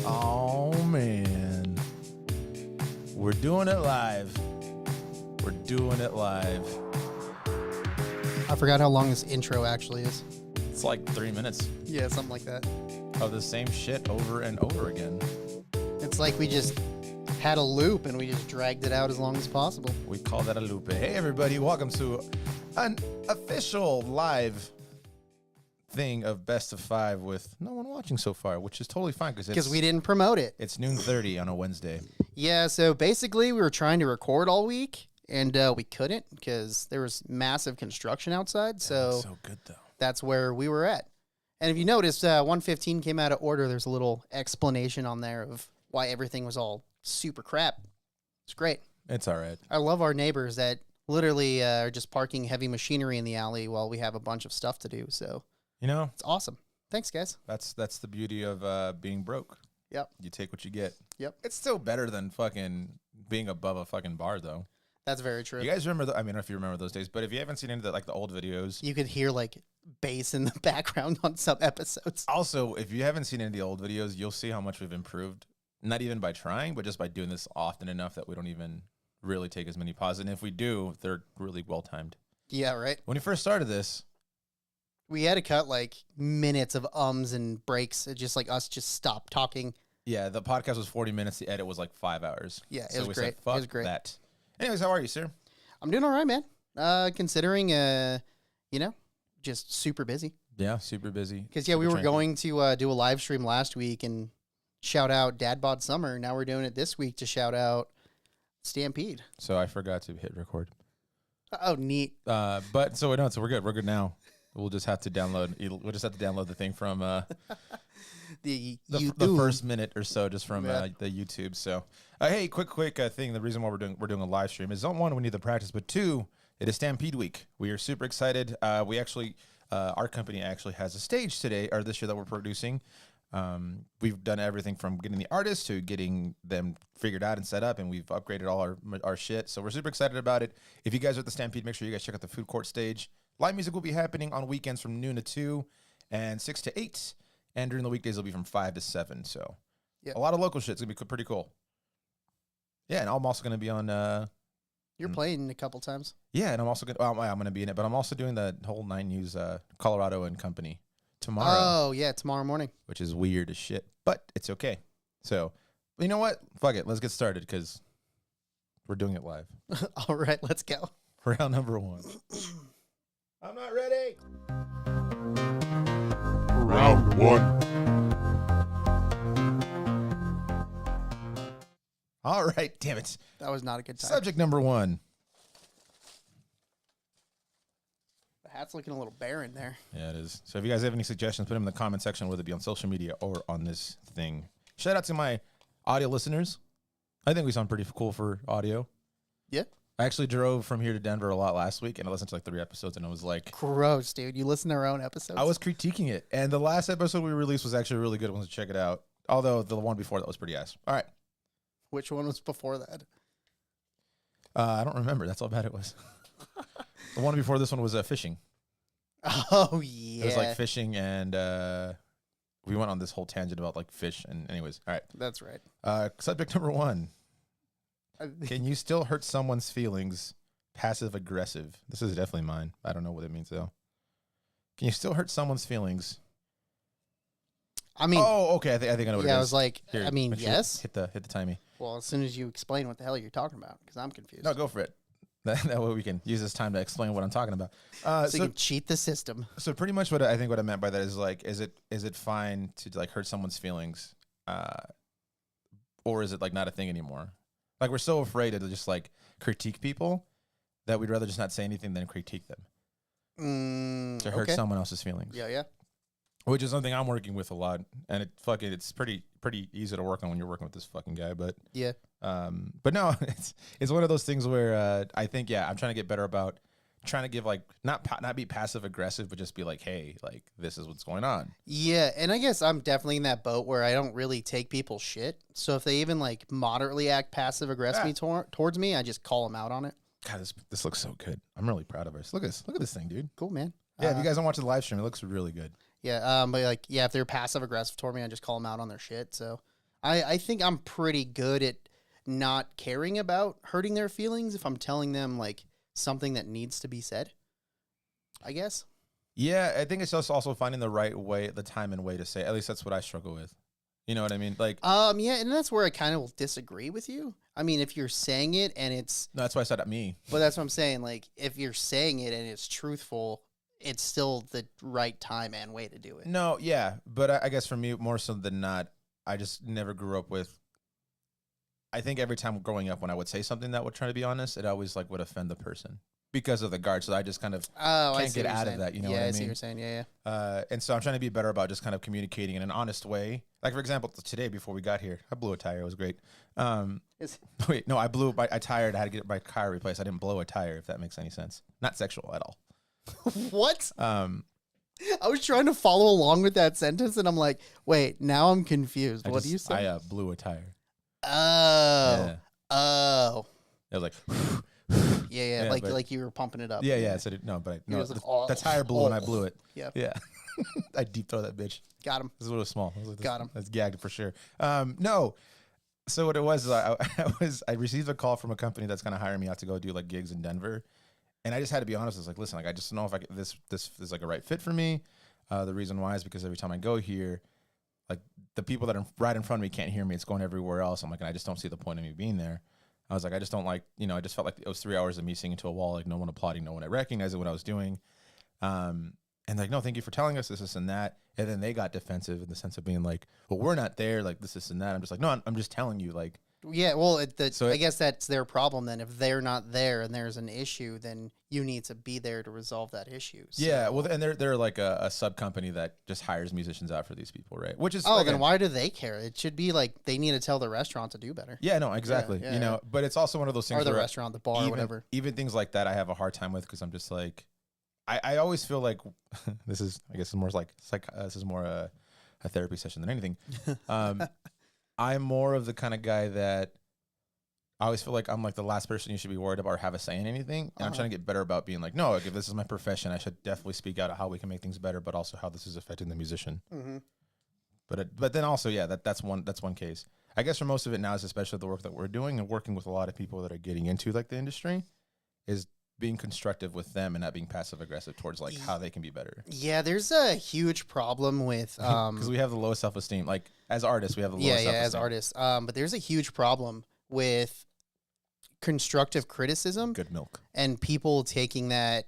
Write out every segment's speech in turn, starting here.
Oh, man. We're doing it live. We're doing it live. I forgot how long this intro actually is. It's like 3 minutes Yeah, something like that. of the same shit over and over again. It's like we just had a loop and we just dragged it out as long as possible. We call that a loop. Hey, everybody. Welcome to an official live thing of Best of 5 with no one watching so far, which is totally fine Because we didn't promote it. It's noon 30 on a Wednesday. Yeah, so basically we were trying to record all week and we couldn't because there was massive construction outside. So good, though. that's where we were at. And if you notice, 115 came out of order. There's a little explanation on there of why everything was all super crap. It's great. It's all right. I love our neighbors that literally are just parking heavy machinery in the alley while we have a bunch of stuff to do. So You know, it's awesome. Thanks, guys. that's the beauty of being broke. Yep. You take what you get. Yep. It's still better than fucking being above a fucking bar, though. That's very true. You guys remember? I mean, if you remember those days, but if you haven't seen any of the old videos, You could hear like bass in the background on some episodes. also if you haven't seen any of the old videos, you'll see how much we've improved. Not even by trying, but just by doing this often enough that we don't even really take as many pauses. And if we do, they're really well timed. Yeah, right. When you first started this, We had to cut like minutes of ums and breaks. It just like us just stop talking. yeah, the podcast was 40 minutes. The edit was like 5 hours. Yeah, it so was we great. Said, Fuck It was great. that. Anyways, how are you, sir? I'm doing all right, man. Considering, just super busy. Yeah, super busy. Because, yeah, we were going to do a live stream last week and shout out Dad Bod Summer. Now we're doing it this week to shout out Stampede. So I forgot to hit record. Oh, neat. But so no, so we're good. We're good now. We'll just have to download. We'll just have to download the thing from The the first minute or so, just from Yeah. the YouTube. So, hey, quick thing. The reason why we're doing a live stream is one, we need the practice, but two, it is Stampede Week. We are super excited. We actually, our company actually has a stage today or this year that we're producing. We've done everything from getting the artists to getting them figured out and set up, and we've upgraded all our shit. So we're super excited about it. If you guys are at the Stampede, make sure you guys check out the food court stage. Live music will be happening on weekends from noon to 2 and 6 to 8. And during the weekdays, it'll be from 5 to 7. So Yep. a lot of local shit. It's going to be pretty cool. Yeah, and I'm also going to be on... You're playing a couple times. yeah, and I'm also going to... I'm going to be in it, but I'm also doing the whole 9 News Colorado and Company tomorrow, Oh, yeah, tomorrow morning. which is weird as shit, but it's okay. So, you know what? Fuck it. Let's get started because we're doing it live. All right, let's go. Round number 1. I'm not ready. Round one. All right, damn it. That was not a good time. Subject number 1. The hat's looking a little barren there. Yeah, it is. So if you guys have any suggestions, put them in the comment section, whether it be on social media or on this thing. Shout out to my audio listeners. I think we sound pretty cool for audio. Yeah. I actually drove from here to Denver a lot last week, and I listened to like 3 episodes, and I was like, Gross, dude. You listen to our own episodes? I was critiquing it. And the last episode we released was actually a really good one, so check it out. Although the one before that was pretty ass. All right. Which one was before that? I don't remember. That's how bad it was. The one before this one was fishing. Oh, yeah. It was like fishing, and we went on this whole tangent about like fish. And anyways, all right. That's right. Subject number 1. Can you still hurt someone's feelings passive aggressive? This is definitely mine. I don't know what it means though. Can you still hurt someone's feelings? I mean, Oh, okay. I think I know what it is. yeah, I was like, Here, I mean, make sure you yes. Hit the timey. Well, as soon as you explain what the hell you're talking about, because I'm confused. No, go for it. That way we can use this time to explain what I'm talking about. So you can cheat the system. So pretty much what I think what I meant by that is like, is it fine to like hurt someone's feelings, or is it like not a thing anymore? Like we're so afraid to just like critique people that we'd rather just not say anything than critique them to hurt Okay. someone else's feelings. Yeah, yeah. Which is something I'm working with a lot, and it's pretty easy to work on when you're working with this fucking guy. But Yeah. but no, it's one of those things where I think I'm trying to get better about trying to give like not be passive aggressive, but just be like, hey, like this is what's going on. Yeah, and I guess I'm definitely in that boat where I don't really take people's shit. So if they even like moderately act passive aggressive towards me, I just call them out on it. God, this looks so good. I'm really proud of us. Look at this thing, dude. Cool, man. Yeah, if you guys don't watch the live stream, it looks really good. Yeah, but like, yeah, if they're passive aggressive toward me, I just call them out on their shit. So I think I'm pretty good at not caring about hurting their feelings if I'm telling them like something that needs to be said, I guess. Yeah, I think it's just also finding the right way, the time and way to say it. At least that's what I struggle with. You know what I mean? Like, Yeah, and that's where I kind of will disagree with you. I mean, if you're saying it and it's, no, that's why I said at me. but that's what I'm saying. Like, if you're saying it and it's truthful, it's still the right time and way to do it. No, yeah, but I guess for me, more so than not, I just never grew up with. I think every time growing up, when I would say something that would try to be honest, it always like would offend the person because of the guard. So I just kind of Oh, I can't see get what you're out of saying. that. You know yeah, what I see what mean? you're saying. Yeah. And so I'm trying to be better about just kind of communicating in an honest way. Like, for example, today before we got here, I blew a tire. It was great. Wait, no, I blew my tire. I had to get my car replaced. I didn't blow a tire, if that makes any sense. Not sexual at all. What? Um, I was trying to follow along with that sentence, and I'm like, wait, now I'm confused. What do you say? I blew a tire. Oh. Yeah. Oh. It was like, Yeah, Yeah, like but- like you were pumping it up. yeah. So no, but You're no, just like, the tire blew and I blew it. Yeah. Yeah. I deep throw that bitch. Got him. This is a little small. Got him. That's gagged for sure. No. So what it was, is I received a call from a company that's going to hire me out to go do like gigs in Denver. And I just had to be honest. I was like, listen, like, I just don't know if this is like a right fit for me. The reason why is because every time I go here, like the people that are right in front of me can't hear me. It's going everywhere else. I'm like, and I just don't see the point of me being there. I was like, I just don't like, I just felt like it was 3 hours of me singing to a wall, like no one applauding, no one recognizing what I was doing. And like, no, thank you for telling us this and that. And then they got defensive in the sense of being like, well, we're not there, like this and that. I'm just like, no, I'm just telling you, like. Yeah, well, So I guess that's their problem then. If they're not there and there's an issue, then you need to be there to resolve that issue. So. Yeah, well, and they're like a sub company that just hires musicians out for these people, right? Which is Oh, then why do they care? It should be like they need to tell the restaurant to do better. Yeah, no, exactly. Yeah, But it's also one of those things Or the where restaurant, the bar, whatever. even things like that I have a hard time with because I'm just like, I always feel like this is, I guess, more like this is more a therapy session than anything. I'm more of the kind of guy that I always feel like I'm like the last person you should be worried about or have a say in anything. And I'm trying to get better about being like, no, like, if this is my profession, I should definitely speak out of how we can make things better, but also how this is affecting the musician. Mm-hmm. But then also, yeah, that's one case. I guess for most of it now is especially the work that we're doing and working with a lot of people that are getting into like the industry is being constructive with them and not being passive aggressive towards like how they can be better. Yeah, there's a huge problem with Because we have the lowest self-esteem. Like as artists, we have the lowest self-esteem. as artists. But there's a huge problem with constructive criticism Good milk. and people taking that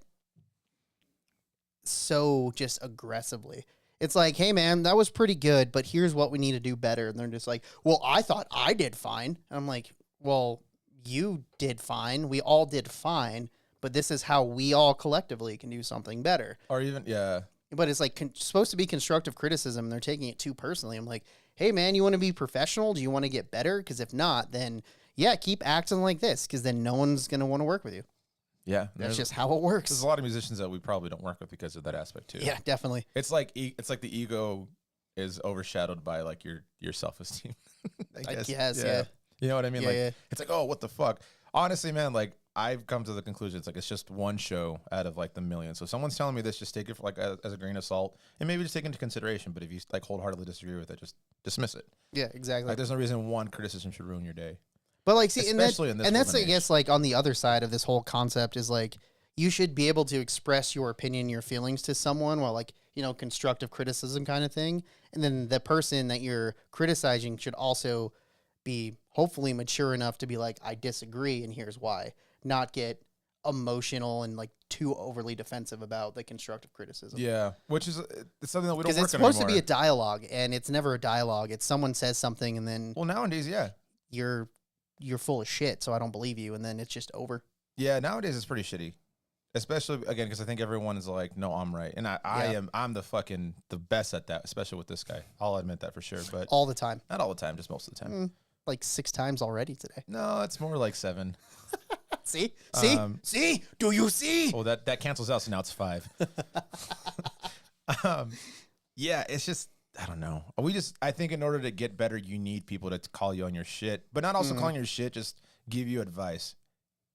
so just aggressively. It's like, hey man, that was pretty good, but here's what we need to do better. And they're just like, well, I thought I did fine. And I'm like, well, you did fine. We all did fine, but this is how we all collectively can do something better. Or even, yeah. But it's like supposed to be constructive criticism, and they're taking it too personally. I'm like, hey man, you want to be professional? Do you want to get better? Because if not, then yeah, keep acting like this, because then no one's gonna want to work with you. Yeah. That's just how it works. There's a lot of musicians that we probably don't work with because of that aspect too. Yeah, definitely. It's like the ego is overshadowed by like your self-esteem. I guess, yeah. You know what I mean? Yeah, like yeah. it's like, oh, what the fuck? Honestly, man, like I've come to the conclusion it's like it's just one show out of like the million. So if someone's telling me this, just take it for like as a grain of salt and maybe just take it into consideration. But if you like wholeheartedly disagree with it, just dismiss it. Yeah, exactly. Like there's no reason one criticism should ruin your day. But like, see, Especially in this and that's golden I guess like on the other side of this whole concept is like you should be able to express your opinion, your feelings to someone while like, constructive criticism kind of thing. And then the person that you're criticizing should also be hopefully mature enough to be like, I disagree and here's why. Not get emotional and like too overly defensive about the constructive criticism. Yeah, which is it's something that we don't work Because it's on supposed to anymore. be a dialogue, and it's never a dialogue. It's someone says something and then Well, nowadays, yeah. you're full of shit, so I don't believe you, and then it's just over. Yeah, nowadays it's pretty shitty. Especially again because I think everyone is like, no, I'm right, and I'm the best at that. Especially with this guy, I'll admit that for sure. But All the time. not all the time, just most of the time. Like 6 times already today. No, it's more like 7. See? See? Do you see? Well, that cancels out, so now it's 5. Yeah, it's just I don't know. I think in order to get better, you need people to call you on your shit, but not also calling your shit, just give you advice.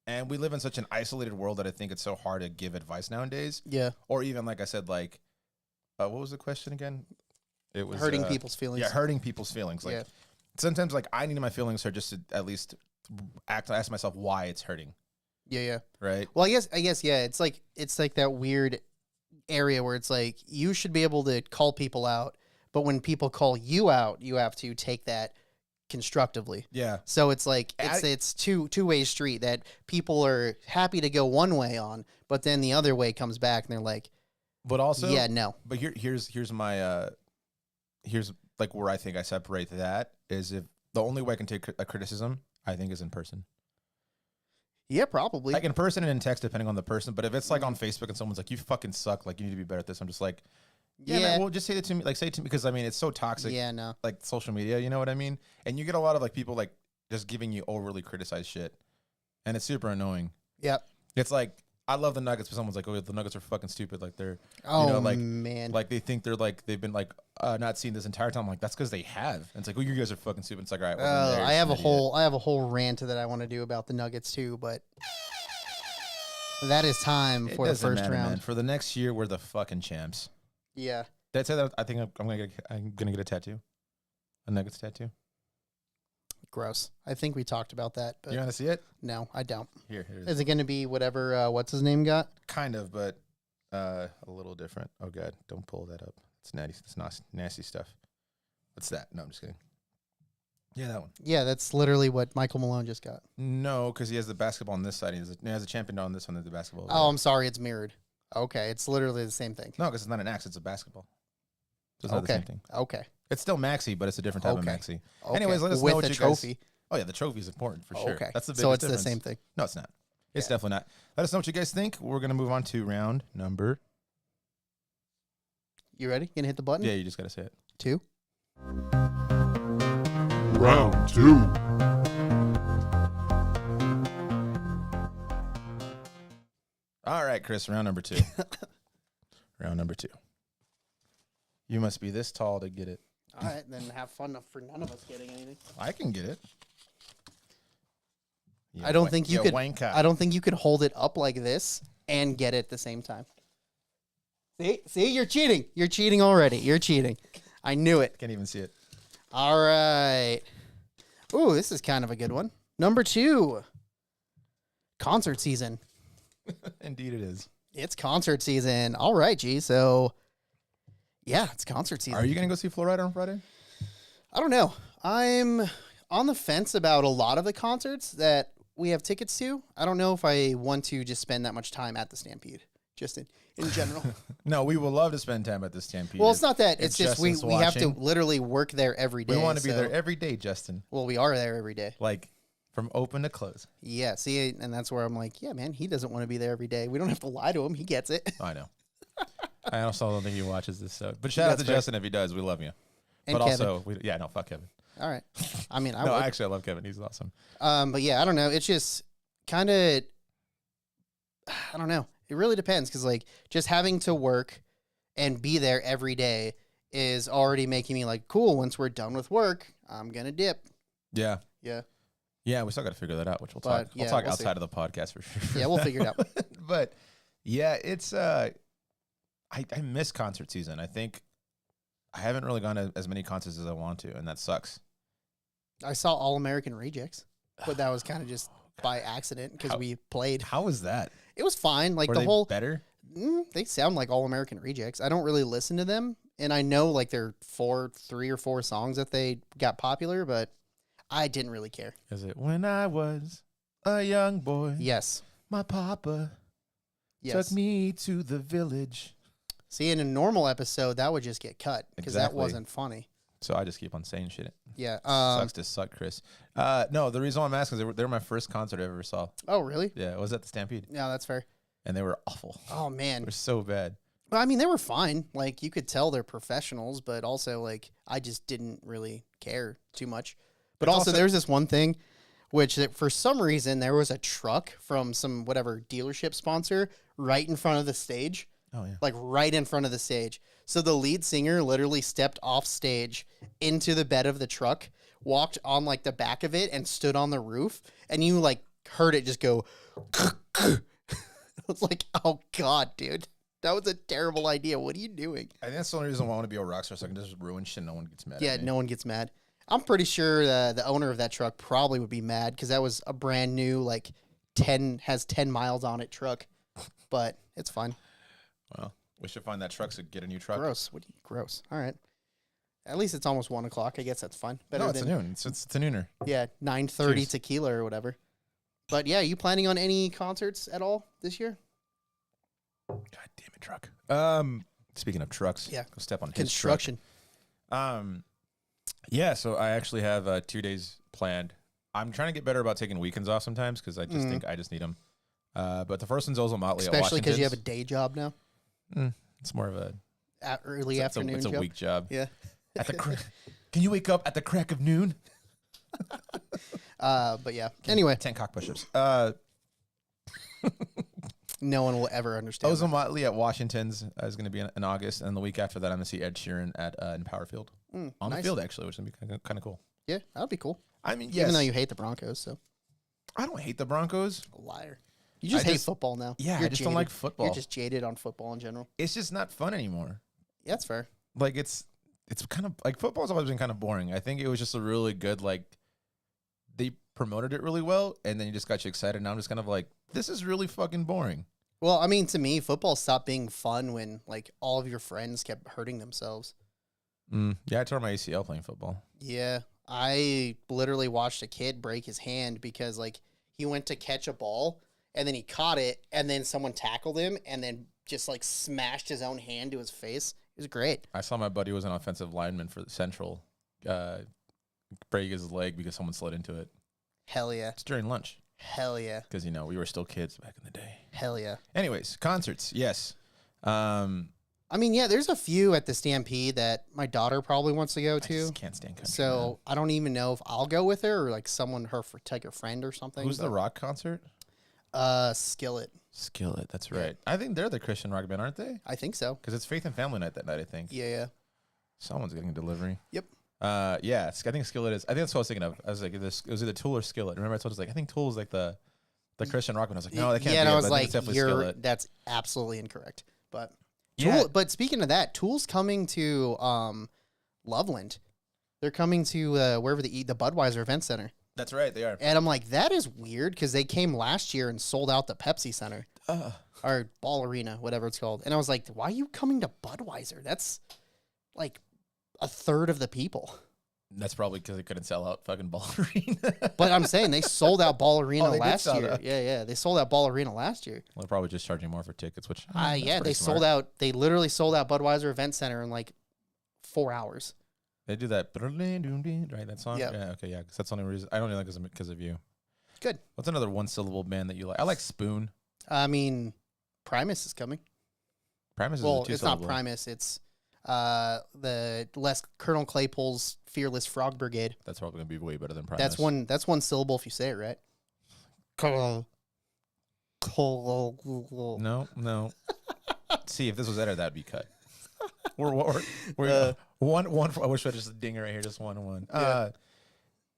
And we live in such an isolated world that I think it's so hard to give advice nowadays. Yeah. Or even, like I said, like, what was the question again? It was hurting people's feelings. Yeah, hurting people's feelings. Like Yeah. sometimes, like I need my feelings hurt just to at least ask myself why it's hurting. Yeah. Right. Well, I guess, yeah. It's like that weird area where it's like you should be able to call people out, but when people call you out, you have to take that constructively. Yeah. So it's like it's two-way street that people are happy to go one way on, but then the other way comes back and they're like, But also, yeah, no. But here's my here's like where I think I separate that is if the only way I can take a criticism I think is in person. Yeah, probably. Like in person and in text, depending on the person. But if it's like on Facebook and someone's like, "You fucking suck," like you need to be better at this, I'm just like, "Yeah, man, well, just say it to me." Like say it to me because I mean it's so toxic. Yeah, no. Like social media, you know what I mean? And you get a lot of like people like just giving you overly criticized shit, and it's super annoying. Yep. It's like I love the Nuggets, but someone's like, "Oh, the Nuggets are fucking stupid." Like they're, Oh, you know, like man. like they think they're like they've been like not seen this entire time. I'm like that's because they have. And it's like, "Oh, you guys are fucking stupid." It's like, all right, well, then I have there's a an idiot. I have a whole rant that I want to do about the Nuggets too, but that is time It for the doesn't first matter, round. man. For the next year, we're the fucking champs. Yeah. That's it. I think I'm gonna get a tattoo, a Nuggets tattoo. Gross. I think we talked about that, but You want to see it? no, I don't. Here it is. Is it going to be whatever, what's his name got? Kind of, but a little different. Oh god, don't pull that up. It's nasty. It's nasty stuff. What's that? No, I'm just kidding. Yeah, that one. Yeah, that's literally what Michael Malone just got. No, because he has the basketball on this side. He has a champion on this one. And the basketball. over Oh, there. I'm sorry, it's mirrored. Okay, it's literally the same thing. No, because it's not an axe. It's a basketball. So it's not the Okay. same thing. Okay. It's still Maxi, but it's a different type Okay. of Maxi. Okay. Anyways, let us know With what the you guys- trophy. Oh yeah, the trophy is important for sure. Okay. That's the biggest So it's difference. the same thing. No, it's not. It's Yeah. definitely not. Let us know what you guys think. We're gonna move on to round number. You ready? Gonna hit the button? Yeah, you just gotta say it. 2. Round 2. All right, Chris. Round number 2. Round number 2. You must be this tall to get it. All right, then have fun for none of us getting anything. I can get it. You I don't wa- think you you could. wanker. I don't think you could hold it up like this and get it at the same time. See, you're cheating. You're cheating already. You're cheating. I knew it. Can't even see it. All right. Ooh, this is kind of a good one. Number 2. Concert season. Indeed, it is. It's concert season. All right, G. So, yeah, it's concert season. Are you gonna go see Flo Rida on Friday? I don't know. I'm on the fence about a lot of the concerts that we have tickets to. I don't know if I want to just spend that much time at the Stampede, just in general. No, we will love to spend time at this Stampede. Well, it's not that. If It's just we Justin's have to watching. literally work there every day. We want to be so- there every day, Justin. Well, we are there every day. Like from open to close. Yeah, see, and that's where I'm like, yeah, man, he doesn't want to be there every day. We don't have to lie to him. He gets it. I know. I also don't think he watches this. But shout out That's to fair. Justin if he does. We love you. And but Kevin. also, no, fuck Kevin. All right. I mean, I No, would. actually, I love Kevin. He's awesome. But yeah, I don't know. It's just kind of, I don't know. It really depends because like just having to work and be there every day is already making me like, cool. Once we're done with work, I'm gonna dip. Yeah. Yeah. Yeah, we still got to figure that out, which we'll But, talk. We'll yeah, talk we'll see. outside of the podcast for sure. Yeah, we'll figure it out. But yeah, it's I miss concert season. I think I haven't really gone to as many concerts as I want to, and that sucks. I saw All American Rejects, but that was kind of just by accident because How- we played. How was that? It was fine. Like Were the they whole, better? they sound like All American Rejects. I don't really listen to them, and I know like there are 3 or 4 songs that they got popular, but I didn't really care. Is it when I was a young boy? Yes. My papa Yes. took me to the village. See, in a normal episode, that would just get cut because that Exactly. wasn't funny. So I just keep on saying shit. Yeah. Sucks to suck, Chris. No, the reason why I'm asking is they were my first concert I ever saw. Oh, really? Yeah, it was at the Stampede, Yeah, that's fair. and they were awful. Oh, They man. were so bad. Well, I mean, they were fine. Like, you could tell they're professionals, but also, like, I just didn't really care too much. But It's also, also- there's this one thing, which that for some reason, there was a truck from some whatever dealership sponsor right in front of the stage. Oh yeah. Like, right in front of the stage. So the lead singer literally stepped off stage into the bed of the truck, walked on, like, the back of it, and stood on the roof. And you, like, heard it just go... I was like, oh, God, dude. That was a terrible idea. What are you doing? I think that's the only reason why I want to be a rock star, so I can just ruin shit and no one gets mad Yeah, at me. no one gets mad. I'm pretty sure the owner of that truck probably would be mad because that was a brand new, like 10 miles on it truck. But it's fine. Well, we should find that truck to get a new truck. Gross. Gross. All right. At least it's almost 1 o'clock. I guess that's fine. Better No, it's than a noon. It's a nooner. yeah 9:30 Cheers. tequila or whatever. But yeah, you planning on any concerts at all this year? God damn it, truck. Speaking of trucks, Yeah. go step on his Construction. truck. Yeah. So I actually have 2 days planned. I'm trying to get better about taking weekends off sometimes because I just think I just need them. But the first one's Ozone Motley, Especially because you have a Washington's. day job now. It's more of a Early afternoon It's a job. week job. Yeah. At the can you wake up at the crack of noon? But yeah. Anyway, 10 cock push-ups. no one will ever understand. Ozone Motley at Washington's is going to be in August, and the week after that, I'm going to see Ed Sheeran at in Powerfield that. on Nice. the field actually, which would be kind of cool. Yeah, that'd be cool. I mean, Even though you hate the Broncos, so I don't hate the Broncos. liar. You just I hate just- football now. Yeah, You're I just don't jaded. like football. You're just jaded on football in general. It's just not fun anymore. Yeah, that's fair. Like it's kind of like football's always been kind of boring. I think it was just a really good like they promoted it really well, and then you just got you excited. Now I'm just kind of like, this is really fucking boring. Well, I mean, to me, football stopped being fun when like all of your friends kept hurting themselves. Yeah, I tore my ACL playing football. Yeah, I literally watched a kid break his hand because like he went to catch a ball and then he caught it and then someone tackled him and then just like smashed his own hand to his face. It was great. I saw my buddy was an offensive lineman for the Central break his leg because someone slid into it. Hell yeah. It's during lunch Hell yeah. because we were still kids back in the day. Hell yeah. Anyways, concerts, yes. I mean, yeah, there's a few at the Stampede that my daughter probably wants to go I to. just can't stand country. So I don't even know if I'll go with her or like someone take her friend or something. man. Who's the rock concert? Skillet. Skillet. That's Yeah. right. I think they're the Christian rock band, aren't they? I think so. Because it's Faith and Family Night that night. I think Yeah. someone's getting a delivery. Yep. Yeah. I think Skillet is. I think that's what I was thinking of. I was like, it was either Tool or Skillet. Remember, I told you, like, I think Tool is like the Christian rock band. I was like, no, that can't Yeah, be. and I it, was but I think like, it's definitely Skillet. that's absolutely incorrect. But Yeah. Tool, but speaking of that, Tool's coming to Loveland. They're coming to wherever the Budweiser Event Center. That's right. They are. And I'm like, that is weird because they came last year and sold out the Pepsi Center or Ball Arena, whatever it's called. And I was like, why are you coming to Budweiser? That's like a third of the people. That's probably because they couldn't sell out fucking Ball Arena. But I'm saying they sold out Ball Arena Oh, they did last sell year. out. Yeah. They sold out Ball Arena last year. They're probably just charging more for tickets, which Yeah, they sold out. They literally sold out Budweiser Event Center in like 4 hours. They do that, right? That song. Yep. Yeah. Okay. Yeah. Because that's the only reason I don't like it because of you. Good. What's another one syllable band that you like? I like Spoon. I mean, Primus is coming. Primus Well, is a it's not two-syllable. Primus. It's the Colonel Claypool's Fearless Frog Brigade. That's probably gonna be way better than Primus. That's one syllable if you say it right. No. See, if this was edited, that'd be cut. We're one. I wish I just a dinger right here, just 1-1.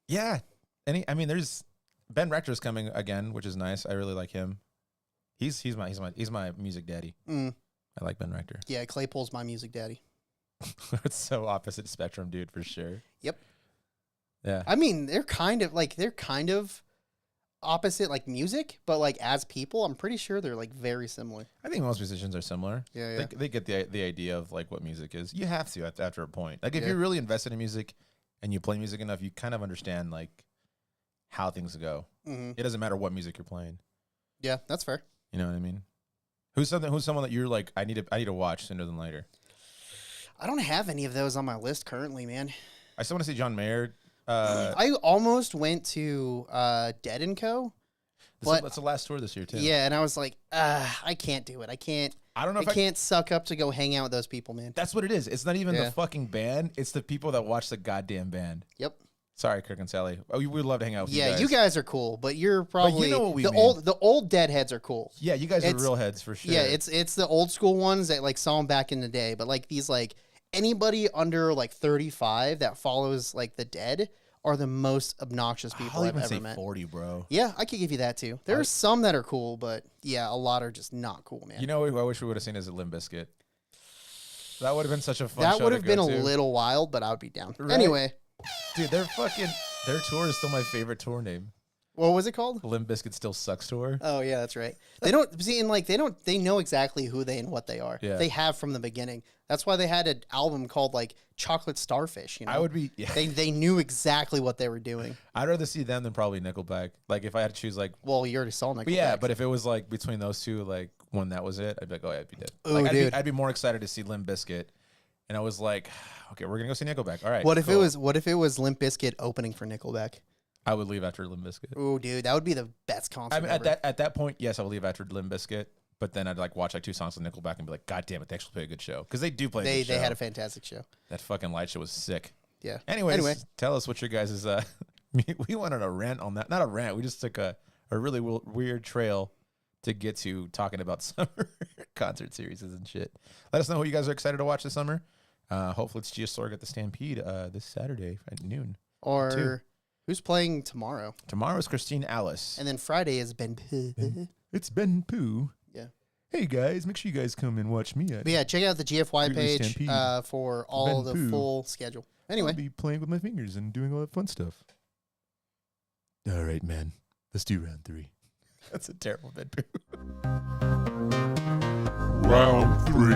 Yeah. There's Ben Rector's coming again, which is nice. I really like him. He's my music daddy. Mm. I like Ben Rector. Yeah, Claypool's my music daddy. It's so opposite spectrum, dude, for sure. Yep. Yeah. I mean, they're kind of opposite like music, but like as people, I'm pretty sure they're like very similar. I think most musicians are similar. Yeah. They get the idea of like what music is. You have to after a point. Like if Yeah. you're really invested in music and you play music enough, you kind of understand like how things go. Mm-hmm. It doesn't matter what music you're playing. Yeah, that's fair. You know what I mean? Who's someone that you're like, I need to watch sooner than later? I don't have any of those on my list currently, man. I still want to see John Mayer. I almost went to Dead and Co. But It's the last tour this year too. yeah, and I was like, I can't do it. I I don't know if can't suck up to go hang out with those people, man. That's what it is. It's not even Yeah. the fucking band. It's the people that watch the goddamn band. Yep. Sorry, Kirk and Sally. Oh, we would love to hang out with you Yeah, guys. you guys are cool, but you're probably know what we the mean. old deadheads are cool. Yeah, you guys are It's- real heads for sure. Yeah, it's the old school ones that like saw them back in the day, but like these like anybody under like 35 that follows like the Dead are the most obnoxious people I'll I've even ever say met. 40, bro. Yeah, I could give you that too. There are some that are cool, but yeah, a lot are just not cool, man. You know who I wish we would have seen as a Limp Bizkit? That would have been such a fun That show would to have been go a to. little wild, but I would be down. Right? Anyway, Dude, their tour is still my favorite tour name. what was it called? Limp Bizkit Still Sucks tour. Oh yeah, that's right. They don't see, and like they know exactly who they and what they are. Yeah. They have from the beginning. That's why they had an album called like Chocolate Starfish. You know, I would be. Yeah, they knew exactly what they were doing. I'd rather see them than probably Nickelback. Like if I had to choose, like, Well, you already saw Nickelback. but yeah, but if it was like between those two, like when that was it, I'd be like, oh yeah, I'd be dead. Ooh, Like dude. I'd be more excited to see Limp Bizkit, and I was like, okay, we're gonna go see Nickelback. All right. What if cool. it was Limp Bizkit opening for Nickelback? I would leave after Limp Bizkit. Oh, dude, that would be the best concert. I mean, ever. at that point, yes, I would leave after Limp Bizkit. But then I'd like watch like 2 songs of Nickelback and be like, God damn it, they actually play a good show because they do play. A they good show. had a fantastic show. That fucking light show was sick. Yeah. Anyways, Anyway. tell us what your guys is. We went on a rant on that. Not a rant. We just took a really weird trail to get to talking about summer concert series and shit. Let us know who you guys are excited to watch this summer. Hopefully it's Geosorg at the Stampede this Saturday at noon. Or who's playing tomorrow? Tomorrow is Christine Alice. And then Friday is Ben. It's Ben Pooh. Yeah. Hey guys, make sure you guys come and watch me. But yeah, check out the GFY Through the page Stampede. for all Ben the Pooh. full schedule. Anyway, I'll be playing with my fingers and doing all that fun stuff. All right, man. Let's do round 3. That's a terrible Ben Pooh. Round 3.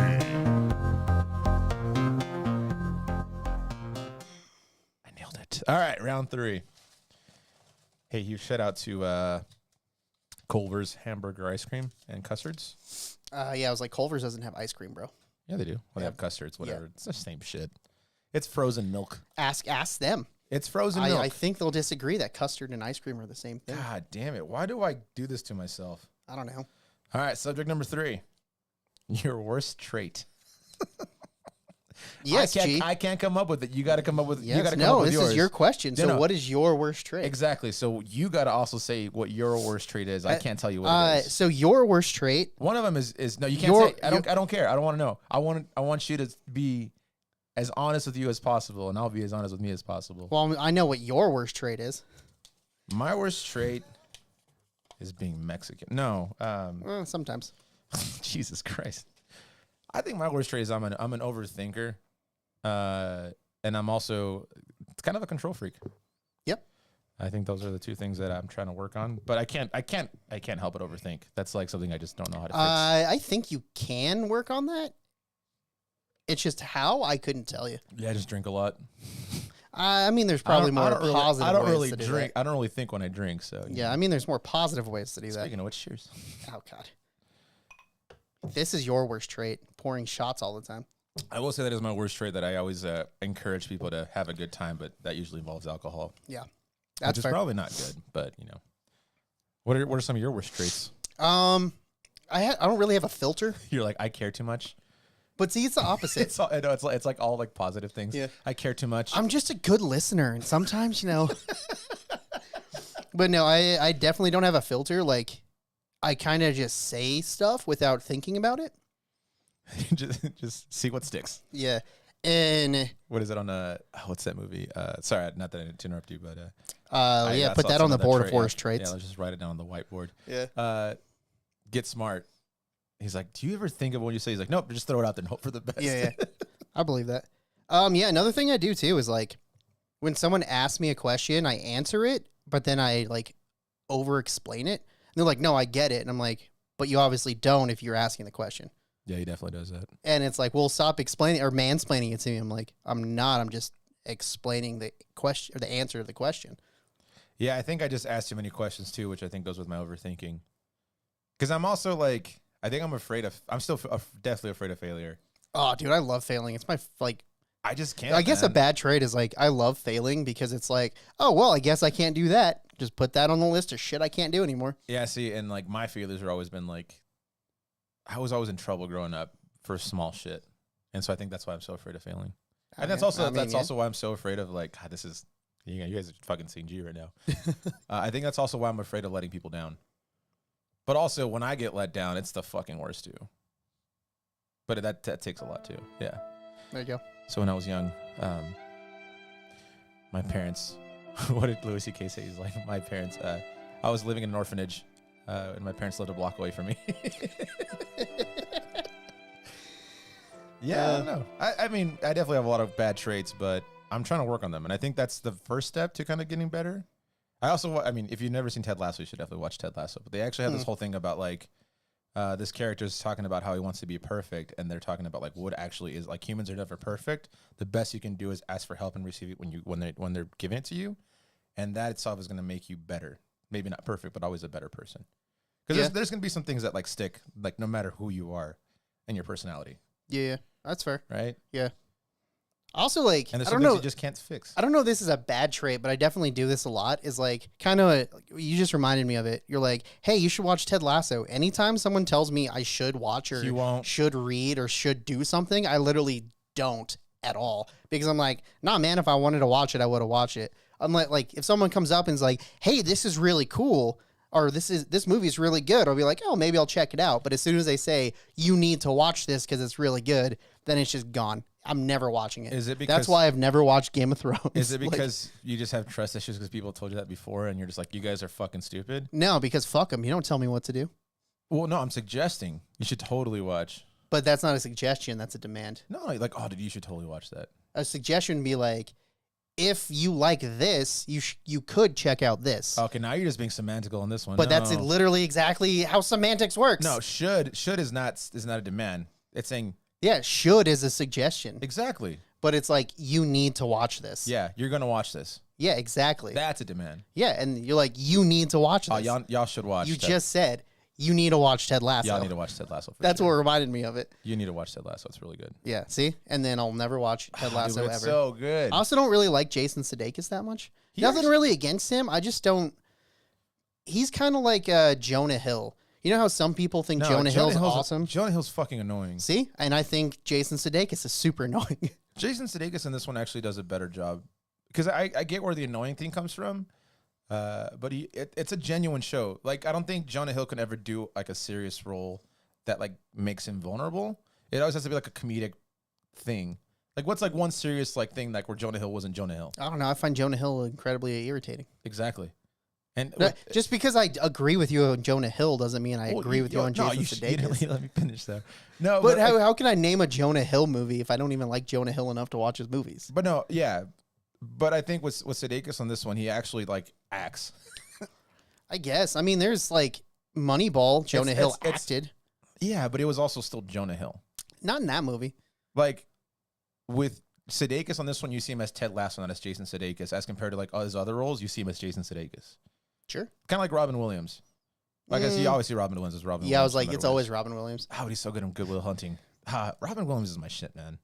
I nailed it. All right, round 3. Hey, huge shout out to Culver's Hamburger Ice Cream and Custards. yeah, I was like, Culver's doesn't have ice cream, bro. Yeah, they do. Well, they Yeah. have custards, whatever. It's the same shit. It's frozen milk. Ask them. It's frozen milk. I think they'll disagree that custard and ice cream are the same thing. God damn it. Why do I do this to myself? I don't know. All right, subject number 3. Your worst trait. Yes, G. I can't come up with it. You got to come up with. Yes, you got to come no, up with this yours. is your question. So, no. what is your worst trait? Exactly. So you got to also say what your worst trait is. I can't tell you what it is. So your worst trait. One of them is no. You can't Your- say. I don't care. I don't want to know. I want you to be as honest with you as possible, and I'll be as honest with me as possible. Well, I know what your worst trait is. My worst trait is being Mexican. No. Sometimes. Jesus Christ. I think my worst trait is I'm an overthinker. And I'm also kind of a control freak. Yep. I think those are the 2 things that I'm trying to work on, but I can't help but overthink. That's like something I just don't know how to fix. I think you can work on that. It's just how I couldn't tell you. Yeah, I just drink a lot. I mean, there's probably more positive I don't ways really to do drink. that. I don't really think when I drink. So Yeah, I mean, there's more positive ways to do that. Speaking of which, cheers. Oh God, this is your worst trait: pouring shots all the time. I will say that is my worst trait. That I always encourage people to have a good time, but that usually involves alcohol. Yeah, Which that's is fair. probably not good, but you know. What are some of your worst traits? I don't really have a filter, You're like, I care too much. but see, it's the opposite. It's all, I know it's like all like positive things. Yeah. I care too much. I'm just a good listener, and sometimes, you know. But no, I definitely don't have a filter. Like, I kind of just say stuff without thinking about it. just see what sticks. Yeah, and What is it on what's that movie? Sorry, not that I didn't interrupt you, but yeah, put that on the board of worst Yeah, traits. let's just write it down on the whiteboard. Yeah. Get smart. He's like, do you ever think of what you say? He's like, nope, just throw it out there and hope for the best. Yeah, yeah. I believe that. Yeah, another thing I do too is like when someone asks me a question, I answer it, but then I like over explain it. And they're like, no, I get it. And I'm like, but you obviously don't if you're asking the question. Yeah, he definitely does that. And it's like, well, stop explaining or mansplaining it to me. I'm like, I'm not. I'm just explaining the question or the answer to the question. Yeah, I think I just asked too many questions too, which I think goes with my overthinking. Because I'm also like, I think I'm still definitely afraid of failure. Oh, dude, I love failing. It's my like. I just can't. I guess a man. bad trait is like I love failing because it's like, oh well, I guess I can't do that. Just put that on the list of shit I can't do anymore. Yeah, see, and like my failures have always been like, I was always in trouble growing up for small shit, and so I think that's why I'm so afraid of failing. And that's also also why I'm so afraid of like, God, this is, you guys are fucking seeing G right now. I think that's also why I'm afraid of letting people down. But also when I get let down, it's the fucking worst too. But that takes a lot too. Yeah. There you go. So when I was young, my parents What did Louis C.K. say? He's like, my parents. I was living in an orphanage, and my parents lived a block away from me. Yeah, I don't know. I mean, I definitely have a lot of bad traits, but I'm trying to work on them, and I think that's the first step to kind of getting better. I mean, if you've never seen Ted Lasso, you should definitely watch Ted Lasso. But they actually have this whole thing about like this character's talking about how he wants to be perfect, and they're talking about like what actually is like humans are never perfect. The best you can do is ask for help and receive it when they're giving it to you, and that itself is going to make you better. Maybe not perfect, but always a better person. Because there's going to be some things that like stick, like no matter who you are and your personality. Yeah, that's fair. Right? Yeah. Also, like, And there's I some don't things know. you just can't fix. I don't know if this is a bad trait, but I definitely do this a lot. Is like kind of you just reminded me of it. You're like, hey, you should watch Ted Lasso. Anytime someone tells me I should watch or You won't. should read or should do something, I literally don't at all because I'm like, nah, man. If I wanted to watch it, I would have watched it. I'm like, if someone comes up and is like, hey, this is really cool, or this movie is really good, I'll be like, oh, maybe I'll check it out. But as soon as they say you need to watch this because it's really good, then it's just gone. I'm never watching it. Is it because that's why I've never watched Game of Thrones? Is it Like, because you just have trust issues because people told you that before and you're just like, you guys are fucking stupid? no, because fuck them. You don't tell me what to do. Well, no, I'm suggesting you should totally watch. But that's not a suggestion. That's a demand. No, like, oh, dude, you should totally watch that. A suggestion would be like, if you like this, you could check out this. Okay, now you're just being semantical on this one. But that's No. literally exactly how semantics works. No, should is not a demand. It's saying Yeah, should is a suggestion. exactly. But it's like, you need to watch this. Yeah, you're gonna watch this. Yeah, exactly. That's a demand. Yeah, and you're like, you need to watch Oh, this. y'all should watch. You Ted- just said, you need to watch Ted Lasso. y'all need to watch Ted Lasso. For That's sure. what reminded me of it. You need to watch Ted Lasso. It's really good. Yeah, see? And then I'll never watch Ted Lasso Dude, ever. it's so good. I also don't really like Jason Sudeikis that much. He Nothing actually- really against him. I just don't. He's kind of like Jonah Hill. You know how some people think No, Jonah Hill's Hill's awesome? Jonah Hill's fucking annoying. See? And I think Jason Sudeikis is super annoying. Jason Sudeikis in this one actually does a better job because I get where the annoying thing comes from, but it's a genuine show. Like I don't think Jonah Hill can ever do like a serious role that like makes him vulnerable. It always has to be like a comedic thing. Like what's like one serious like thing like where Jonah Hill wasn't Jonah Hill? I don't know. I find Jonah Hill incredibly irritating. Exactly. And But just because I agree with you on Jonah Hill doesn't mean I agree with you on Jason you Sudeikis. didn't let me finish there. No, But like- how can I name a Jonah Hill movie if I don't even like Jonah Hill enough to watch his movies? But no, yeah. But I think with Sudeikis on this one, he actually like acts. I guess. I mean, there's like Moneyball. Jonah Hill it's- acted. Yeah, but it was also still Jonah Hill. Not in that movie. Like with Sudeikis on this one, you see him as Ted Lasso, not as Jason Sudeikis. As compared to like all his other roles, you see him as Jason Sudeikis. Sure. Kind of like Robin Williams. I guess you always see Robin Williams as Robin Williams. Yeah, I was no like, matter it's what. always Robin Williams. Oh, he's so good in Good Will Hunting. Robin Williams is my shit, man.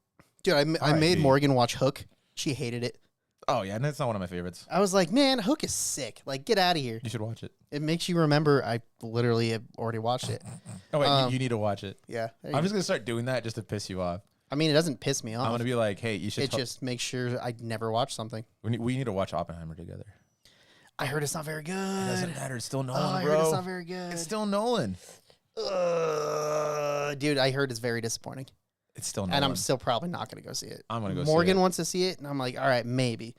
Dude, I made R.I.P. Morgan watch Hook. She hated it. Oh yeah, and that's not one of my favorites. I was like, man, Hook is sick. Like, get out of here. You should watch it. It makes you remember I literally have already watched it. Oh wait, you need to watch it. Yeah. there you I'm go. just gonna start doing that just to piss you off. I mean, it doesn't piss me I'm off. gonna be like, hey, you should. It just makes sure I never watch something. we need to watch Oppenheimer together. I heard it's not very good. It doesn't matter. It's still Oh, Nolan, I bro. heard it's not very good. It's still Nolan. Dude, I heard it's very disappointing. It's still Nolan. And I'm still probably not going to go see it. I'm gonna go see Morgan it. wants to see it, and I'm like, all right, maybe.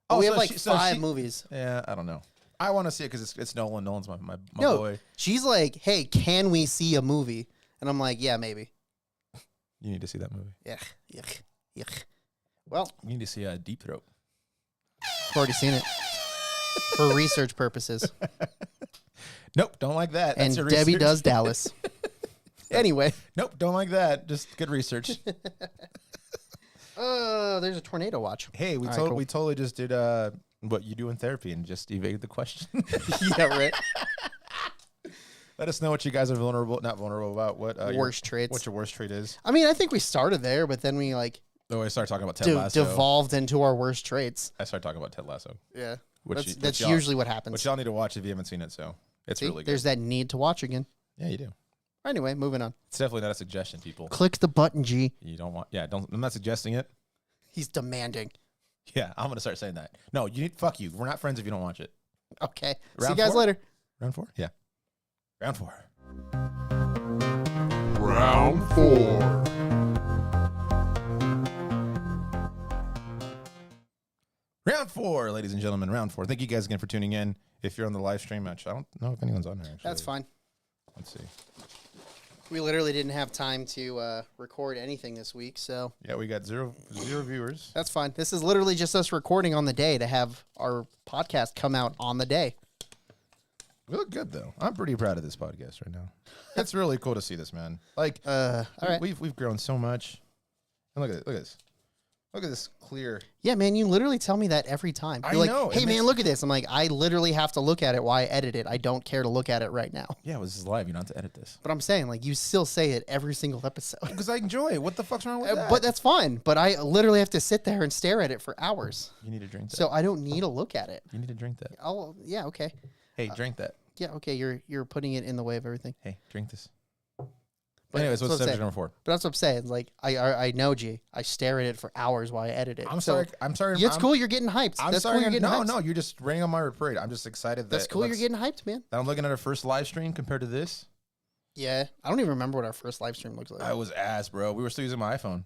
Oh, We so have like she- so 5 she- movies. Yeah, I don't know. I want to see it because it's Nolan. Nolan's my No, boy. she's like, hey, can we see a movie? And I'm like, yeah, maybe. You need to see that movie. Yuck. Well, You need to see Deep Throat. I've already seen it for research purposes. Nope, don't like that. And That's your Debbie research. does Dallas. Anyway, Nope, don't like that. Just good research. there's a tornado watch. Hey, All right, cool. we totally just did what you do in therapy and just evaded the question. Yeah, right. Let us know what you guys are not vulnerable about. What Worst traits. What your worst trait is. I mean, I think we started there, but then we like Oh, I started talking about Ted Lasso. devolved into our worst traits. I started talking about Ted Lasso, Yeah, which that's y'all- usually what happens. which y'all need to watch if you haven't seen it. So it's See, really good. there's that need to watch again. Yeah, you do. Anyway, moving on. It's definitely not a suggestion, people. Click the button, G. You don't want. Yeah, don't. I'm not suggesting it. He's demanding. Yeah, I'm gonna start saying that. No, you need. Fuck you. We're not friends if you don't watch it. Okay. See you Round guys 4? later. Round 4. Yeah. Round 4. Round 4. Round 4, ladies and gentlemen. Round 4. Thank you guys again for tuning in. If you're on the live stream match, I don't know if anyone's on there. Actually, That's fine. Let's see. We literally didn't have time to record anything this week, so Yeah, we got zero viewers. that's fine. This is literally just us recording on the day to have our podcast come out on the day. We look good though. I'm pretty proud of this podcast right now. It's really cool to see this, man. Like, All right. we've grown so much. And look at this. Look at this clear. Yeah, man, you literally tell me that every time. I You're like, know, it hey, man, makes- look at this. I'm like, I literally have to look at it while I edit it. I don't care to look at it right now. Yeah, this is live. You don't have to edit this. But I'm saying, like, you still say it every single episode. Because I enjoy it. What the fuck's wrong with that? But that's fine. But I literally have to sit there and stare at it for hours. You need to drink that. So I don't need to look at it. You need to drink that. Oh, yeah, okay. Hey, drink that. Yeah, okay, you're putting it in the way of everything. Hey, drink this. But Anyways, that's what's what I'm subject saying. number 4? But that's what I'm saying. It's like I know, G. I stare at it for hours while I edit it. I'm So sorry. I'm sorry. It's I'm, cool. You're getting hyped. I'm That's sorry. cool. You're getting hyped. No, you're just raining on my parade. I'm just excited that That's cool. You're getting hyped, man. that I'm looking at our first live stream compared to this. Yeah, I don't even remember what our first live stream looks like. I was ass, bro. We were still using my iPhone.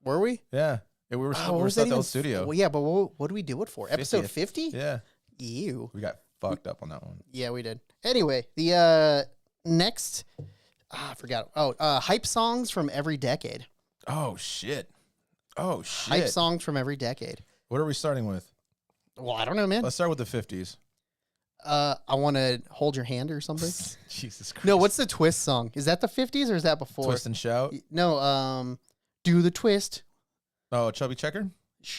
Were we? Yeah. We were Oh, still, what we were was still that at the even old studio. Well, yeah, but what do we do it for? Episode 50? Yeah. Ew. We got fucked up on that one. Yeah, we did. Anyway, the next, I forgot. Oh, hype songs from every decade. Oh shit. Oh shit. Hype songs from every decade. What are we starting with? Well, I don't know, man. Let's start with the 50s. I want to hold your hand or something. Jesus Christ. No, what's the twist song? Is that the 50s or is that before? Twist and Shout? No, do the twist. Oh, Chubby Checker?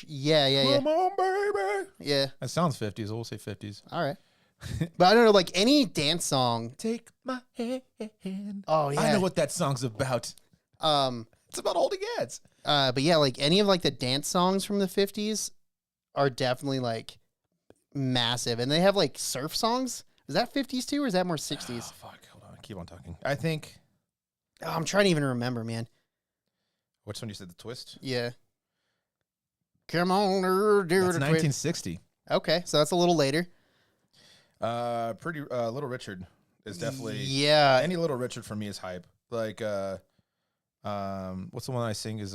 Yeah. Come on, baby. Yeah. That sounds 50s. We'll say 50s. All right. But I don't know, like any dance song. Take my hand. Oh yeah. I know what that song's about. It's about holding hands. But yeah, like any of like the dance songs from the 50s are definitely like massive. And they have like surf songs. Is that 50s too or is that more 60s? Oh, fuck. Hold on. Keep on talking. I think. Oh, I'm trying to even remember, man. Which one you said? The Twist? Yeah. Come on, do That's the twist. 1960. Okay, so that's a little later. Pretty Little Richard is definitely Yeah. any Little Richard for me is hype. Like what's the one I sing is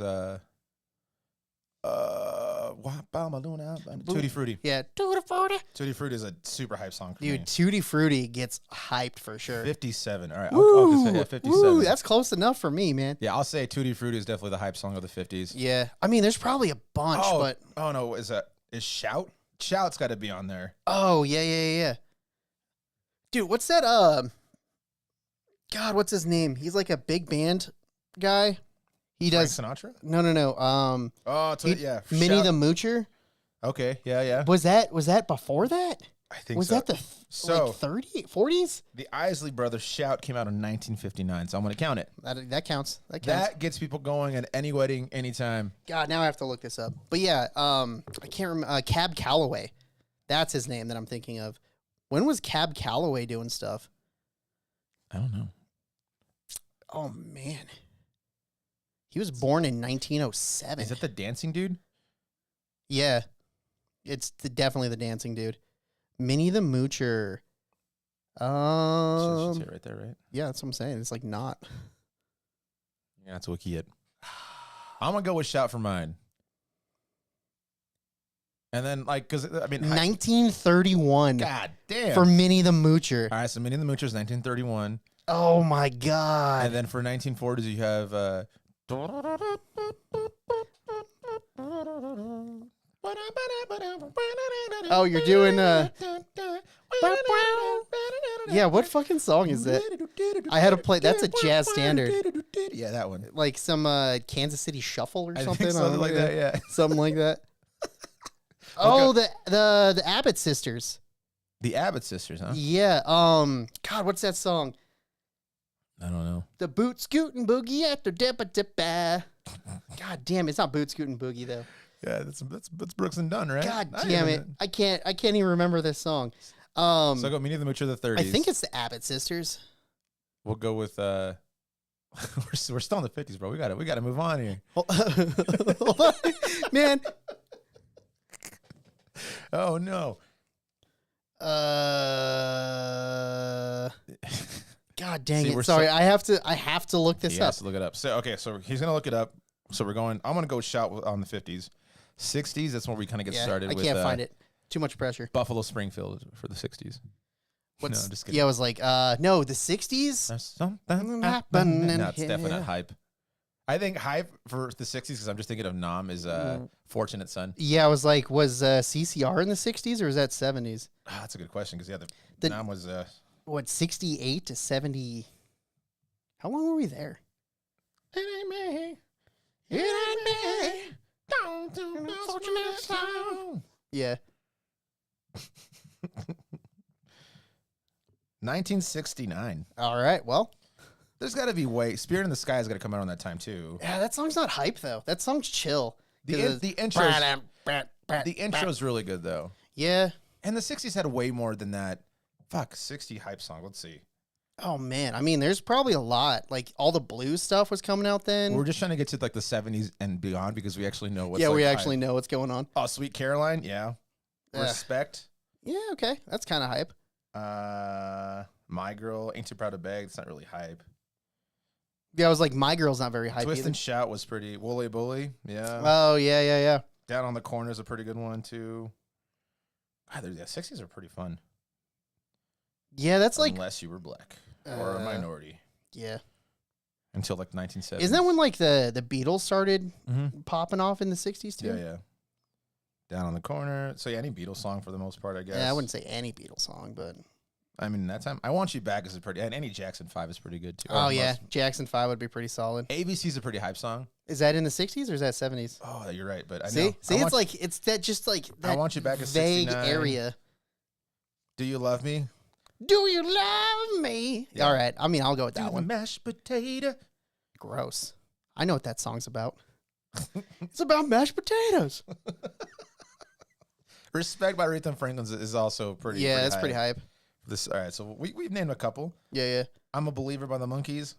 Tutti Frutti. Yeah. Tutti Frutti. Tutti Frutti is a super hype song for me. Dude, Tutti Frutti gets hyped for sure. 57. All right, Woo, I'll say 57. woo, that's close enough for me, man. Yeah, I'll say Tutti Frutti is definitely the hype song of the 50s. Yeah. I mean, there's probably a bunch, but oh no, is Shout? Shout's got to be on there. oh, yeah. Dude, what's that God, what's his name? He's like a big band guy. He Frank does Sinatra? No. Oh, yeah. Minnie Shout- the Moocher? Okay, yeah. Was that before that? I think Was so. that the So- like 30, 40s? The Isley Brothers Shout came out in 1959, so I'm going to count it. That counts. That counts. That gets people going at any wedding, anytime. God, now I have to look this up. But yeah, I can't remember. Cab Calloway. That's his name that I'm thinking of. When was Cab Calloway doing stuff? I don't know. Oh, man. He was born in 1907. Is that the dancing dude? Yeah. It's definitely the dancing dude. Minnie the Moocher. She's here right there, right? Yeah, that's what I'm saying. It's like not. Yeah, that's Wiki it. I'm going to go with Shout for mine. And then, like, because, I mean, 1931 God damn. for Minnie the Moocher. All right, so Minnie and the Moochers, 1931. Oh, my God. And then for 1940s, you have. Oh, you're doing. Yeah, what fucking song is that? I had to play. That's a jazz standard. Yeah, that one. Like some Kansas City Shuffle or I something. think something like that, yeah. Something like that. Oh, the Abbott sisters. The Abbott sisters, huh? Yeah. God, what's that song? I don't know. The boot scootin' boogie at the dippa dippa. God damn, it's not boot scootin' boogie though. Yeah, that's Brooks and Dunn, right? God Not damn even it. I can't even remember this song. So I go Minnie the Moocher, the 30s. I think it's the Abbott sisters. We'll go with we're still in the 50s, bro. We got to move on here. Hold on. Man. Oh no. God dang See, it. we're Sorry, I have to look this He up. has to look it up. So okay, so he's gonna look it up. So I'm gonna go Shout on the 50s. 60s, that's where we kind of get Yeah, started I with can't find it. Too much pressure. Buffalo Springfield for the 60s. What's, No, I'm just kidding. yeah, I was like, no, the 60s? There's something happening No, it's definitely here. not hype. I think hype for the 60s, because I'm just thinking of Nam, is Fortunate Son. Yeah, I was like, was CCR in the 60s or was that 70s? That's a good question, because, yeah, The- Nam was... What, 68 to 70? How long were we there? It ain't me. It ain't me. Don't do no Fortunate Son. Yeah. 1969. All right, well. There's got to be way... Spirit in the Sky is going to come out on that time, too. Yeah, that song's not hype, though. That song's chill. The intro's really good, though. Yeah. And the 60s had way more than that. Fuck, 60 hype song. Let's see. Oh, man. I mean, there's probably a lot. Like, all the blues stuff was coming out then. We're just trying to get to like the 70s and beyond because we actually know what's yeah, like, we hype. actually know what's going on. Oh, Sweet Caroline, yeah. Ugh. Respect. Yeah, okay. That's kind of hype. My Girl, Ain't Too Proud to Beg. It's not really hype. Yeah, I was like, My Girl's not very hype Twist either. and Shout was pretty. Wooly Bully, yeah. Oh, yeah. Down on the Corner is a pretty good one too. God, the 60s are pretty fun. Yeah, that's like, Unless you were black or a minority yeah. until like 1970s. Isn't that when like the Beatles started Mm-hmm. popping off in the 60s too? Yeah. Down on the Corner. So yeah, any Beatles song for the most part, I guess. Yeah, I wouldn't say any Beatles song, but I mean, that time, I Want You Back is a pretty, and any Jackson 5 is pretty good too. oh yeah, Jackson 5 would be pretty solid. ABC's a pretty hype song. Is that in the 60s or is that 70s? Oh, you're right, but I See, know. it's like it's that just like that I Want You Back is vague 69. area. Do You Love Me? Do you love me? Yeah. All right, I mean I'll go with Do that the one. mashed potato. Gross. I know what that song's about. It's about mashed potatoes. Respect by Aretha Franklin is also pretty. Yeah, pretty that's pretty hype. All right, so we've named a couple. Yeah. I'm a Believer by the Monkees.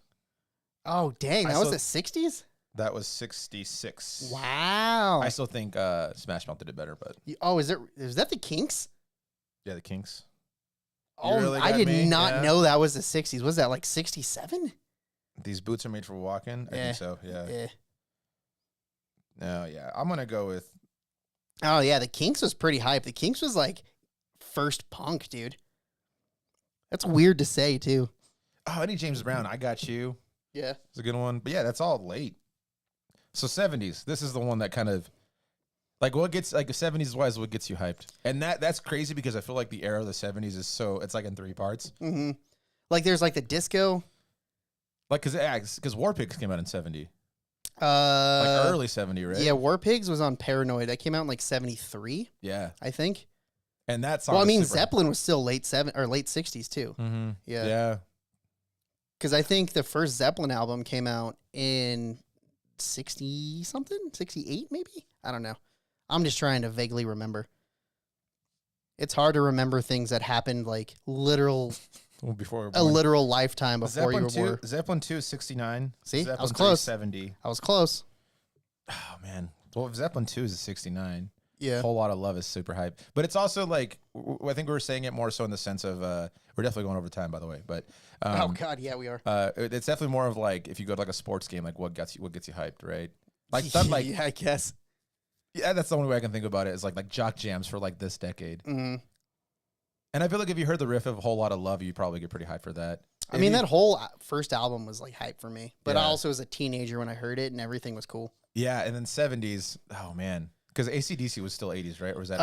Oh dang, I that was still- the 60s. That was 66. Wow. I still think Smash Mouth did it better, but Oh, is that the Kinks? yeah, the Kinks. Oh, really I got did me? not Yeah. know that was the 60s. Was that like 67? These boots are made for walking. I Yeah. think so. Yeah. Yeah. No, yeah. I'm gonna go with. Oh yeah, the Kinks was pretty hype. The Kinks was like first punk, dude. That's weird to say too. Oh, Eddie James Brown. I Got You. Yeah. It's a good one. But yeah, that's all late. So 70s. This is the one that kind of like what gets like 70s wise what gets you hyped. And that's crazy because I feel like the era of the 70s is so it's like in 3 parts. Mm-hmm. Like there's like the disco. Like cuz War Pigs came out in 70. Like Uh, early 70, right? yeah, War Pigs was on Paranoid. That came out in like 73, Yeah. I think. And that song Well, I is mean, super- Zeppelin was still late 60s too. Mm-hmm. Yeah. Yeah. Because I think the first Zeppelin album came out in 60 something, 68 maybe. I don't know. I'm just trying to vaguely remember. It's hard to remember things that happened like literal Well, before we were a born. literal lifetime before you Zeppelin were born. 2, Zeppelin 2 is 69. See? I Zeppelin was 3 is close. 70. I was close. Oh man. Well, if Zeppelin 2 is 69. Yeah. Whole Lot of Love is super hype. But it's also like I think we were saying it more so in the sense of we're definitely going over time by the way, but Oh God, yeah, we are. it's definitely more of like if you go to like a sports game, like what gets you hyped, right? Like stuff like yeah, I guess. yeah, that's the only way I can think about it is like jock jams for like this decade. Mm. And I feel like if you heard the riff of a Whole Lot of Love, you'd probably get pretty hyped for that. I mean, that whole first album was like hype for me, but I Yeah. also was a teenager when I heard it, and everything was cool. Yeah, and then 70s. Oh man, because AC/DC was still 80s, right? Or was that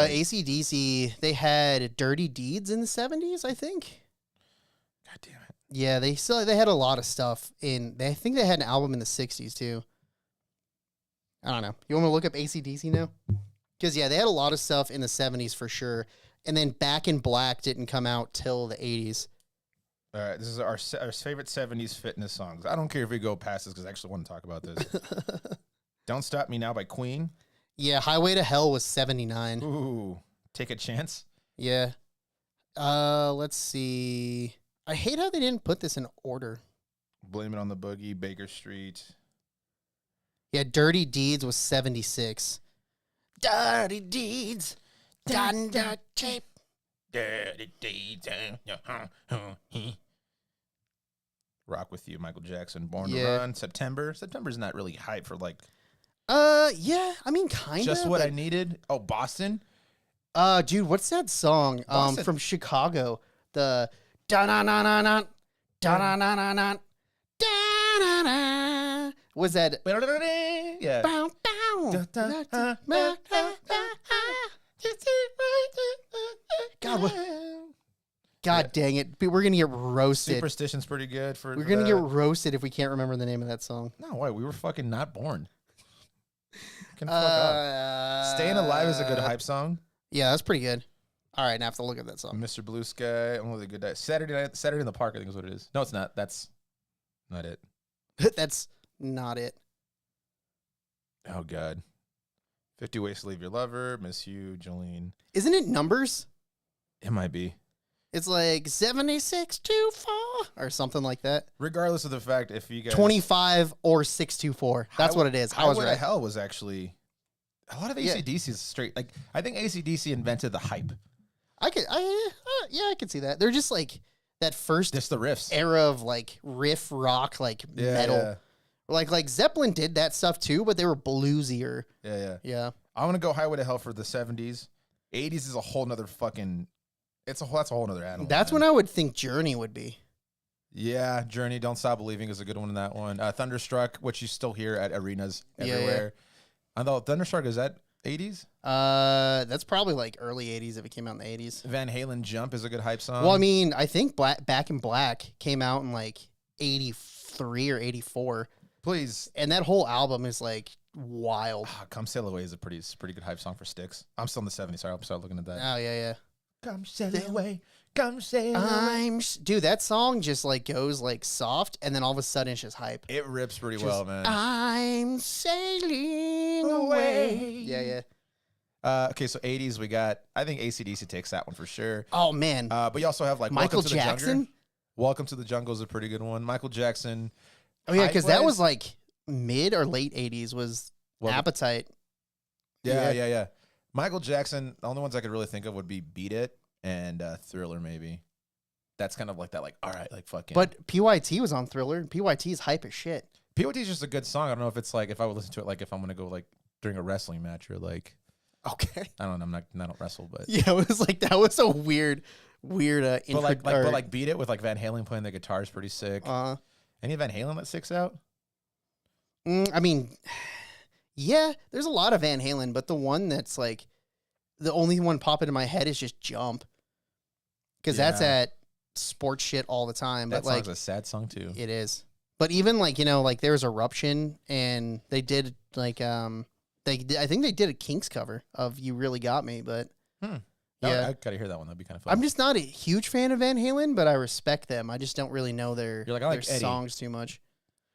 AC/DC, they had Dirty Deeds in the 70s, I think. God damn it. Yeah, they had a lot of stuff I think they had an album in the 60s too. I don't know. You want me to look up AC/DC now? Because yeah, they had a lot of stuff in the 70s for sure. And then Back in Black didn't come out till the 80s. All right, this is our favorite 70s fitness songs. I don't care if we go past this because I actually want to talk about this. Don't Stop Me Now by Queen. Yeah, Highway to Hell was 79. Ooh, Take a Chance. Yeah. Let's see. I hate how they didn't put this in order. Blame It on the Boogie, Baker Street. Yeah, Dirty Deeds was 76. Dirty Deeds. Done the tape. Dirty Deeds. Rock With You, Michael Jackson. Born to Yeah. Run. September's not really hype for like Yeah, I mean, kind of. Just what I needed. Oh, Boston. Dude, what's that song? Boston. From Chicago. The da na na na na da na na na na da na na. Was that? Yeah. Bow, bow. God, what? God dang it! We're gonna get roasted. Superstition's pretty good for. We're gonna get roasted if we can't remember the name of that song. No, why? We were fucking not born. Can fuck up. Staying Alive is a good hype song. Yeah, that's pretty good. All right, now I have to look at that song. Mr. Blue Sky. I'm with a good day. Saturday in the Park, I think is what it is. No, it's not. That's not it. That's not it. Oh, God. 50 Ways to Leave Your Lover. Miss You, Jolene. Isn't it numbers? It might be. It's like 7624 or something like that. Regardless of the fact, if you guys 25 or 624. That's what it is. I was Highway to right. Hell was actually a lot of Yeah. AC/DC is straight. Like I think AC/DC invented the hype. Yeah, I could see that. They're just like that first Just the riffs. era of like riff rock, like metal. Yeah. Like Zeppelin did that stuff too, but they were bluesier. Yeah. Yeah. I'm gonna go Highway to Hell for the 70s. 80s is a whole nother fucking. That's a whole nother animal. That's when I would think Journey would be. Yeah, Journey, Don't Stop Believing is a good one in that one. Thunderstruck, which you still hear at arenas everywhere. I thought Thunderstruck, is that 80s? That's probably like early 80s if it came out in the 80s. Van Halen Jump is a good hype song. Well, I mean, I think Back in Black came out in like 83 or 84. Please. And that whole album is like wild. Come Sail Away is a pretty good hype song for Styx. I'm still in the 70s. Sorry, I'll start looking at that. Oh, yeah. Come sail away, come sail away. Dude, that song just like goes like soft and then all of a sudden it's just hype. It rips pretty well, man. I'm sailing away. Yeah. Okay, so 80s we got, I think AC/DC takes that one for sure. Oh, man. But you also have like Michael Welcome to the Jungle. Jackson? Welcome to the Jungle is a pretty good one. Michael Jackson. Oh, yeah, because that Hype-wise- was like mid or late 80s was Well, Appetite. Yeah. Michael Jackson, the only ones I could really think of would be Beat It and Thriller, maybe. That's kind of like that, like, all right, like fucking. But PYT was on Thriller. and PYT is hype as shit. POT is just a good song. I don't know if it's like, if I would listen to it, like if I'm going to go like during a wrestling match or like, Okay. I don't know, I don't wrestle, but. Yeah, it was like, that was a weird But like Beat It with like Van Halen playing the guitar is pretty sick. Any Van Halen that sticks out? I mean, yeah, there's a lot of Van Halen, but the one that's like, the only one popping in my head is just Jump. Because that's Yeah. at sports shit all the time. That But like, song's a sad song too. it is. But even like, like there was Eruption and they did like, I think they did a Kinks cover of You Really Got Me, but yeah. I gotta hear that one. That'd be kind of fun. I'm just not a huge fan of Van Halen, but I respect them. I just don't really know their, You're like, I like their Eddie. songs too much.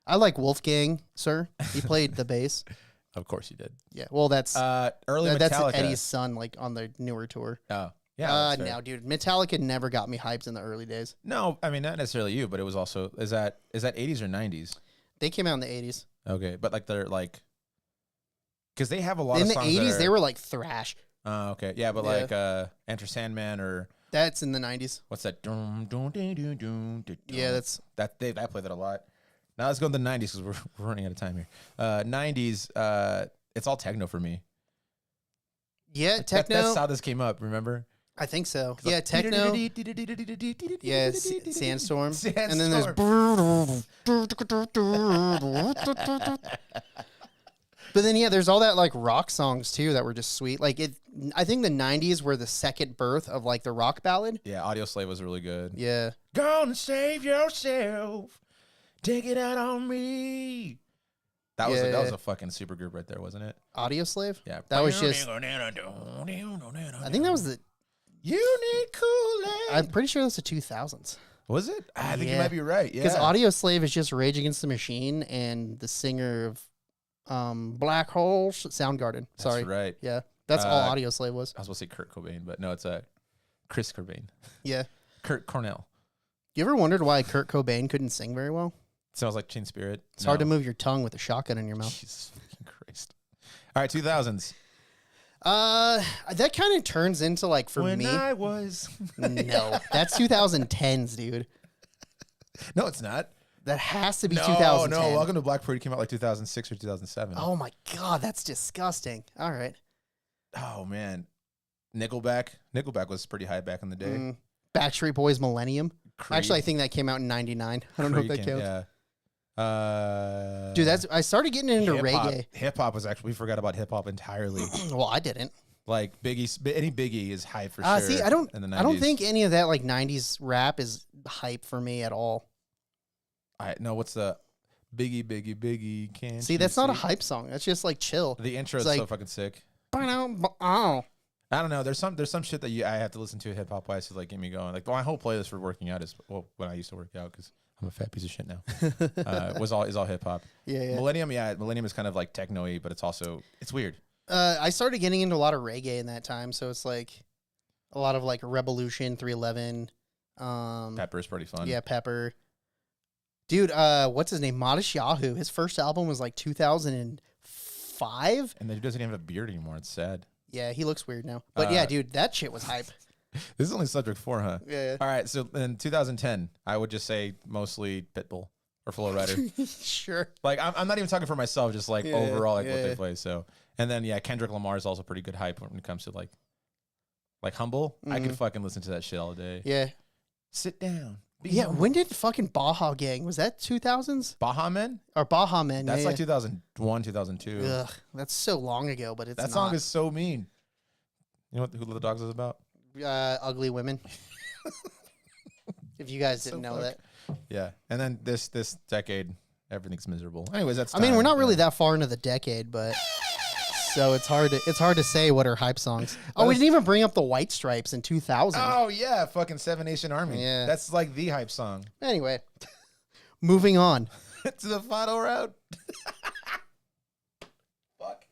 I like Wolfgang, sir. He played the bass. Of course you did. Yeah, well, that's Early that's Metallica. Eddie's son, like on the newer tour. Oh, yeah. that's fair. No, dude, Metallica never got me hyped in the early days. No, I mean not necessarily you, but it was also is that 80s or 90s? They came out in the 80s. Okay, but like they're like because they have a lot In of the songs 80s, that are, they were like thrash. Oh, okay, yeah, but Yeah. like Enter Sandman or That's in the 90s. what's that? Dum, dum, dum, dum, dum, dum, Yeah, that's I play that a lot. Now let's go to the 90s because we're running out of time here. 90s, it's all techno for me. yeah, techno. That's how this came up. Remember? I think so. 'Cause Yeah, like- techno. Yeah, Sandstorm. And then there's. But then yeah, there's all that like rock songs too that were just sweet. Like it, I think the '90s were the second birth of like the rock ballad. Yeah, Audio Slave was really good. Yeah. Gonna save yourself. Take it out on me. That was Yeah. a fucking super group right there, wasn't it? Audio Slave. Yeah. That was just. I think that was the. You need Kool-Aid. I'm pretty sure that's the 2000s. Was it? I think you Yeah. might be right. Yeah. Because Audio Slave is just Rage Against the Machine and the singer of Black Hole Soundgarden. Sorry. That's right. Yeah. That's all Uh, Audio Slave was. I was supposed to say Kurt Cobain, but no, it's Chris Cobain. Yeah. Kurt Cornell. You ever wondered why Kurt Cobain couldn't sing very well? Sounds like Teen Spirit. It's hard to move your tongue with a shotgun in your mouth. Jesus fucking Christ. All right, 2000s. That kind of turns into like for When me. I was. No, that's 2010s, dude. No, it's not. That has to be No, 2010. no. Welcome to Black Parade came out like 2006 or 2007. Oh my god, that's disgusting. All right. Oh man, Nickelback. Nickelback was pretty high back in the day. Backstreet Boys Millennium. Creed. Actually, I think that came out in 99. I don't know if Creed that came- counts. Yeah. Dude, I started getting into reggae. Hip hop was actually, we forgot about hip hop entirely. Well, I didn't. Like any Biggie is hype for sure. See, I don't in the 90s. I don't think any of that like 90s rap is hype for me at all. I know what's the Biggie can't See, you that's not a see? hype song. That's just like chill. The intro It's is so like- fucking sick. Oh. I don't know. There's some shit that I have to listen to hip hop wise to like get me going. Like my whole playlist for working out is when I used to work out because I'm a fat piece of shit now. Is all hip hop. Yeah. Millennium is kind of like techno-y, but it's weird. I started getting into a lot of reggae in that time, so it's like a lot of like Revolution 311. Pepper's pretty fun. Yeah, Pepper. Dude, what's his name? Modest Yahoo. His first album was like 2005. And then he doesn't even have a beard anymore. It's sad. Yeah, he looks weird now. But yeah, dude, that shit was hype. This is only subject 4, huh? Yeah. All right. So in 2010, I would just say mostly Pitbull or Flow Rider. Sure. Like I'm not even talking for myself, just like Yeah, overall like what yeah. they play. So and then Kendrick Lamar is also pretty good hype when it comes to like Humble. I could fucking listen to that shit all day. Yeah. Sit down. Be Yeah, humble. when did fucking Baja Gang? Was that 2000s? Baha Men? Or Baja Men? That's yeah, like 2001, 2002. Ugh, that's so long ago, but it's That not. song is so mean. You know what Who Let the Dogs is about? Ugly Women. If you guys didn't know fuck. that. Yeah. And then this decade, everything's miserable. Anyways, that's I mean, we're time. not really Yeah. that far into the decade, but so it's hard to say what are hype songs. Oh, we us- didn't even bring up the White Stripes in 2000. Oh yeah, fucking Seven Nation Army. Yeah. That's like the hype song. Anyway, moving on. To the final round. Fuck.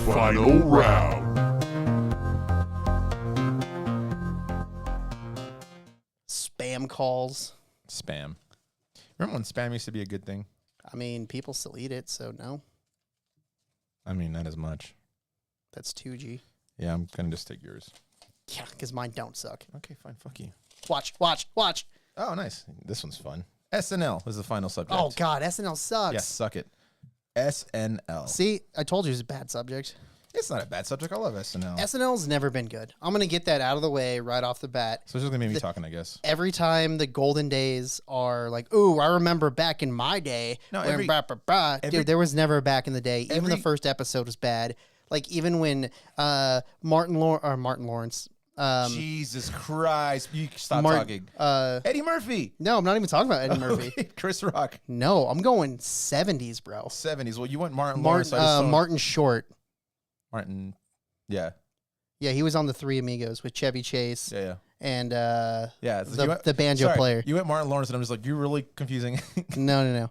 Final round. Spam calls. Spam. Remember when spam used to be a good thing? I mean, people still eat it, so no. I mean, not as much. That's 2G. Yeah, I'm gonna just take yours. Yeah, because mine don't suck. Okay, fine. Fuck you. Watch. Oh, nice. This one's fun. SNL is the final subject. Oh, God, SNL sucks. Yes, suck it. SNL. See, I told you it's a bad subject. It's not a bad subject. I love SNL. SNL's never been good. I'm going to get that out of the way right off the bat. So it's just gonna be me talking, I guess. Every time the golden days are like, ooh, I remember back in my day. No, when every- Dude, there was never a back in the day. Even the every- first episode was bad. Like, even when Martin Lawrence. Jesus Christ! You stop Martin, talking. uh, Eddie Murphy. no, I'm not even talking about Eddie Murphy. Okay, Chris Rock. No, I'm going 70s, bro. 70s. Well, you went Martin Lawrence. Martin, so I just saw- Martin Short. Martin. Yeah. Yeah, he was on the Three Amigos with Chevy Chase Yeah. and Yeah. So you went- the banjo sorry, player. You went Martin Lawrence, and I'm just like, you're really confusing. No.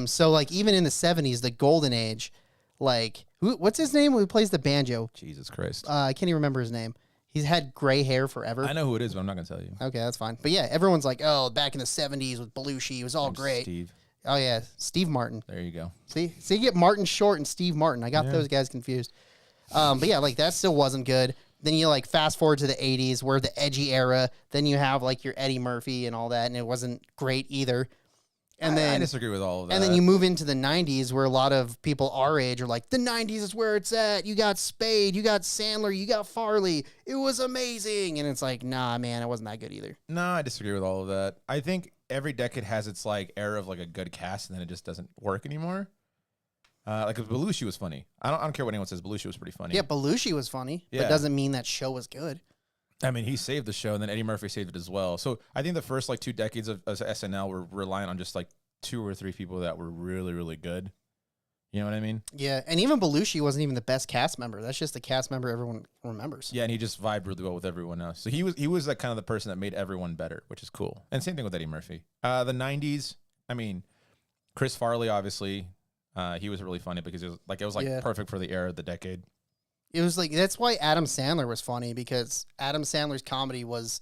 So like even in the 70s, the golden age, like what's his name? Who plays the banjo? Jesus Christ. I can't even remember his name. He's had gray hair forever. I know who it is, but I'm not gonna tell you. Okay, that's fine. But yeah, everyone's like, oh, back in the 70s with Belushi, it was all great. Steve. Oh yeah, Steve Martin. There you go. See, you get Martin Short and Steve Martin. I got those guys confused. But yeah, like that still wasn't good. Then you like fast forward to the 80s, where the edgy era. Then you have like your Eddie Murphy and all that, and it wasn't great either. And I then disagree with all of that. And then you move into the 90s where a lot of people our age are like, the 90s is where it's at. You got Spade, you got Sandler, you got Farley. It was amazing. And it's like, nah, man, it wasn't that good either. No, I disagree with all of that. I think every decade has its like era of like a good cast, and then it just doesn't work anymore. Like Belushi was funny. I don't care what anyone says. Belushi was pretty funny. Yeah, Belushi was funny, Yeah. but doesn't mean that show was good. I mean, he saved the show, and then Eddie Murphy saved it as well. So I think the first like 2 decades of SNL were relying on just like 2 or 3 people that were really, really good. You know what I mean? Yeah, and even Belushi wasn't even the best cast member. That's just the cast member everyone remembers. Yeah, and he just vibed really well with everyone else. So he was like kind of the person that made everyone better, which is cool. And same thing with Eddie Murphy. The 90s, I mean, Chris Farley, obviously, he was really funny because it was Yeah. perfect for the era of the decade. It was like, that's why Adam Sandler was funny, because Adam Sandler's comedy was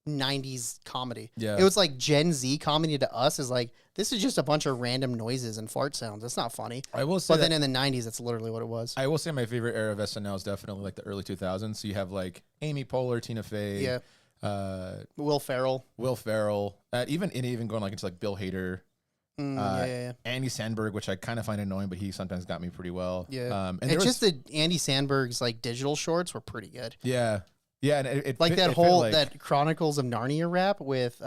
90s comedy. Yeah. It was like Gen Z comedy to us is like, this is just a bunch of random noises and fart sounds. That's not funny. I will say But that, then in the 90s, that's literally what it was. I will say my favorite era of SNL is definitely like the early 2000s. So you have like Amy Poehler, Tina Fey, Yeah. Will Ferrell. Will Ferrell, even going like into like Bill Hader, Yeah. Andy Sandberg, which I kind of find annoying, but he sometimes got me pretty well. Yeah. And It's just that Andy Sandberg's like digital shorts were pretty good. yeah, and it Like fit- that it fit, whole like- that Chronicles of Narnia rap with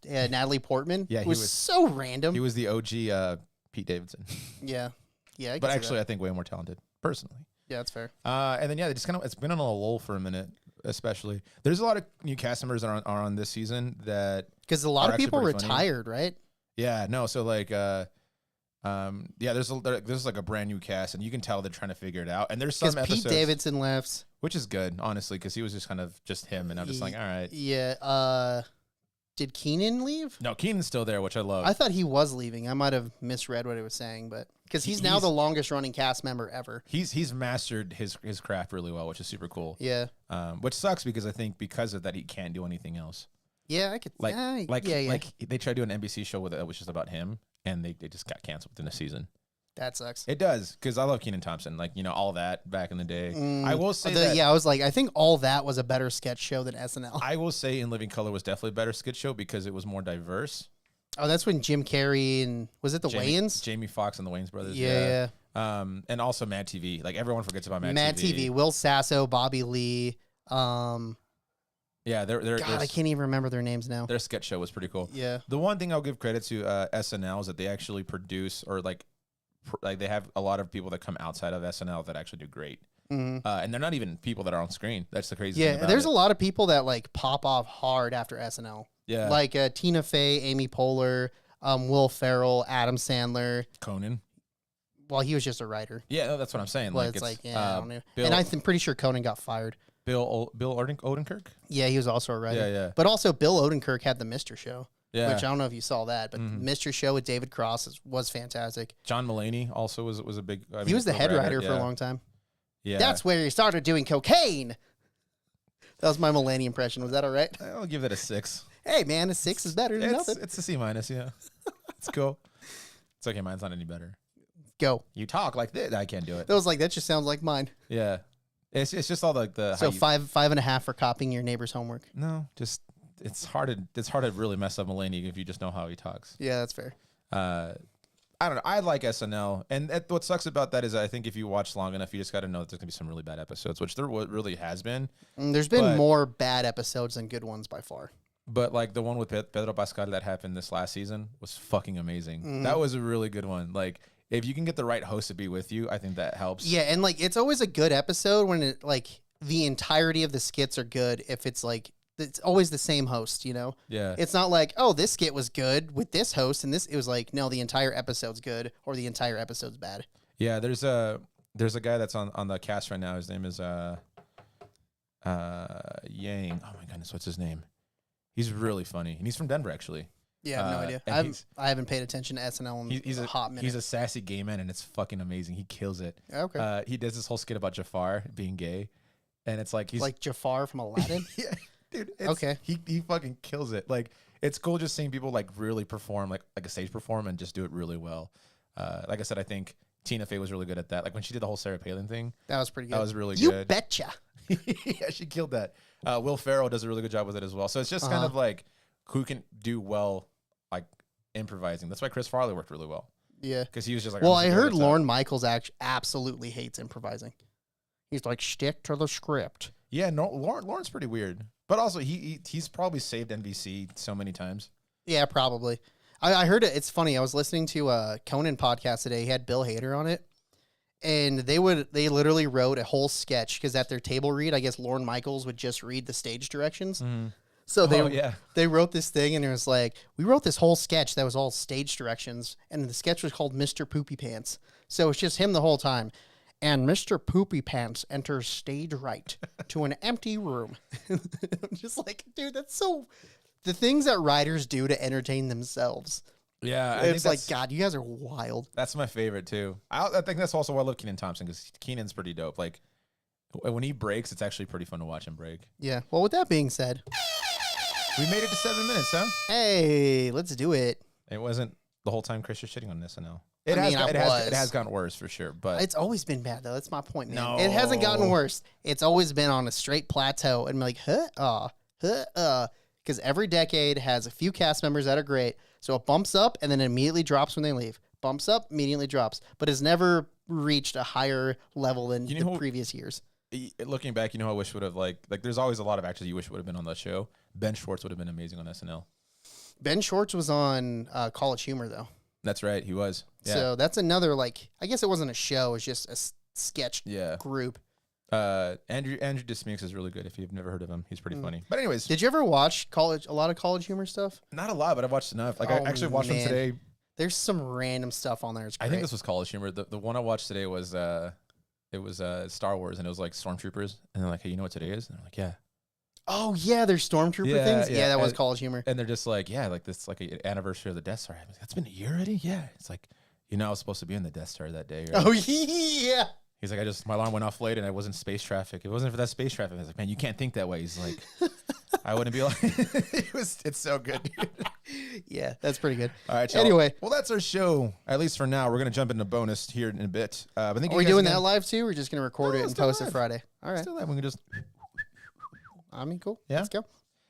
Natalie Portman. Yeah, he was was- so random. he was the OG Pete Davidson, Yeah. Yeah. I can but see actually that. I think way more talented personally. Yeah, that's fair. And then they just kind of it's been on a lull for a minute, especially. There's a lot of new cast members that are on this season that Because a lot Are of actually people pretty funny. retired, right? so like there's like a brand new cast and you can tell they're trying to figure it out. And there's some Because episodes Pete Davidson left. which is good, honestly, because he was just kind of just him, and I'm just like, all right. Yeah. Did Keenan leave? No, Keenan's still there, which I love. I thought he was leaving. I might have misread what he was saying, but because he's now He's- the longest running cast member ever. He's mastered his craft really well, which is super cool. Yeah. Which sucks because I think because of that he can't do anything else. Yeah, I could. Like yeah. like they tried to do an NBC show with it was just about him, and they just got canceled within a season. That sucks. It does, because I love Kenan Thompson, like all that back in the day. Mm, I will say that. Yeah, I was like, I think all that was a better sketch show than SNL. I will say In Living Color was definitely a better skit show because it was more diverse. Oh, that's when Jim Carrey and was it the Wayans? Jamie Foxx and the Wayans brothers. Yeah. And also Mad TV. Like everyone forgets about Mad Mad TV. TV, Will Sasso, Bobby Lee. Yeah, God, I can't even remember their names now. Their sketch show was pretty cool. Yeah. The one thing I'll give credit to SNL is that they actually produce or like they have a lot of people that come outside of SNL that actually do great. Mhm. And they're not even people that are on screen. That's the crazy thing Yeah, about there's it. a lot of people that like pop off hard after SNL. Yeah. Like Tina Fey, Amy Poehler, Will Ferrell, Adam Sandler. Conan. Well, he was just a writer. Yeah, no, that's what I'm saying. But Like it's like, yeah, I uh, don't know. Bill, And I'm pretty sure Conan got fired. Bill Odenkirk. Yeah, he was also a writer. Yeah. But also, Bill Odenkirk had the Mr. Show, Yeah. which I don't know if you saw that, but Mhm. Mr. Show with David Cross was fantastic. John Mulaney also was a big. He was the head writer for a yeah. long time. Yeah, That's where he started doing cocaine. That was my Mulaney impression. Was that all right? I'll give that a 6. Hey, man, a 6 is better than nothing. It's a C-. Yeah, it's cool. It's okay. Mine's not any better. Go. You talk like this. I can't do it. That was like, that just sounds like mine. Yeah, it's just all like the So how you, 5.5 for copying your neighbor's homework. no, just it's hard to really mess up Mulaney if you just know how he talks. Yeah, that's fair. I don't know. I like SNL, and what sucks about that is I think if you watch long enough, you just got to know that there's gonna be some really bad episodes, which there really has been. There's been But- more bad episodes than good ones by far. But like the one with Pedro Pascal that happened this last season was fucking amazing. Mhm. That was a really good one. Like if you can get the right host to be with you, I think that helps. Yeah, and like it's always a good episode when it like the entirety of the skits are good if it's like it's always the same host, you know? Yeah. It's not like, oh, this skit was good with this host and this it was like, no, the entire episode's good or the entire episode's bad. Yeah, there's a guy that's on the cast right now. His name is Yang. Oh my goodness, what's his name? He's really funny, and he's from Denver actually. Yeah, I have no idea. and I haven't paid attention to SNL in He's a hot minute. He's a sassy gay man, and it's fucking amazing. He kills it. Okay. He does this whole skit about Jafar being gay, and it's like he's like Jafar from Aladdin. yeah, dude. Okay. He fucking kills it. Like it's cool just seeing people like really perform like a stage perform and just do it really well. Like I said, I think Tina Fey was really good at that. Like when she did the whole Sarah Palin thing, That was pretty good. that was really you good. betcha. Yeah, she killed that. Will Ferrell does a really good job with it as well. So it's just kind Uh-huh. of like who can do well, like improvising. That's why Chris Farley worked really well Yeah. because he was just like. Well, I'm I just gonna heard go over the top. Lorne Michaels absolutely hates improvising. He's like, stick to the script. Yeah, no, Lauren's pretty weird, but also he's probably saved NBC so many times. Yeah, probably. I heard it. It's funny. I was listening to a Conan podcast today. He had Bill Hader on it. And they literally wrote a whole sketch because at their table read, I guess Lorne Michaels would just read the stage directions. So they wrote this thing and it was like, we wrote this whole sketch that was all stage directions. And the sketch was called Mr. Poopy Pants. So it's just him the whole time. And Mr. Poopy Pants enters stage right to an empty room. I'm just like, dude, that's so... The things that writers do to entertain themselves. Yeah, I It's think like, God, you guys are wild. that's my favorite too. I think that's also why I love Kenan Thompson because Kenan's pretty dope. Like when he breaks, it's actually pretty fun to watch him break. Yeah. Well, with that being said, We made it to 7 minutes, huh? hey, let's do it. It wasn't the whole time Chris was shitting on SNL. It I has. mean, Got- I it was. has gotten worse for sure. But It's always been bad though. That's my point, man. It hasn't gotten No. worse. It's always been on a straight plateau. And I'm like, because every decade has a few cast members that are great. So it bumps up and then it immediately drops when they leave. Bumps up, immediately drops. But it's never reached a higher level than You know the who- previous years. looking back, you know, I wish would have like. There's always a lot of actors you wish would have been on the show. Ben Schwartz would have been amazing on SNL. Ben Schwartz was on College Humor though. That's right. He was. Yeah. So that's another like I guess it wasn't a show. It was just a sketch Yeah. group. Andrew Dismukes is really good. If you've never heard of him, he's pretty funny. But anyways, Did you ever watch a lot of College Humor stuff? not a lot, but I've watched enough. Like I Oh, actually watched man. them today. There's some random stuff on there. It's great. I think this was College Humor. The one I watched today was it was Star Wars, and it was like stormtroopers, and they're like, "Hey, you know what today is?" And I'm like, "Yeah." Oh yeah, there's stormtrooper Yeah, things. yeah, Yeah, that was and- College Humor. And they're just like, "Yeah, like this, like an anniversary of the Death Star." I'm like, "That's been a year already." Yeah, it's like, you know, I was supposed to be in the Death Star that day. Right? Oh yeah. He's like, my alarm went off late, and I was in space traffic. If it wasn't for that space traffic, I was like, man, you can't think that way. He's like, I wouldn't be like, it's so good. Dude. Yeah, that's pretty good. All right, y'all. Anyway. Well, that's our show, at least for now. We're going to jump into bonus here in a bit. But thank Are you we guys doing again. that live too? We're just gonna record No, it let's and do post it live. Friday. All right. Still that we can just. I mean, cool. Yeah? Let's go.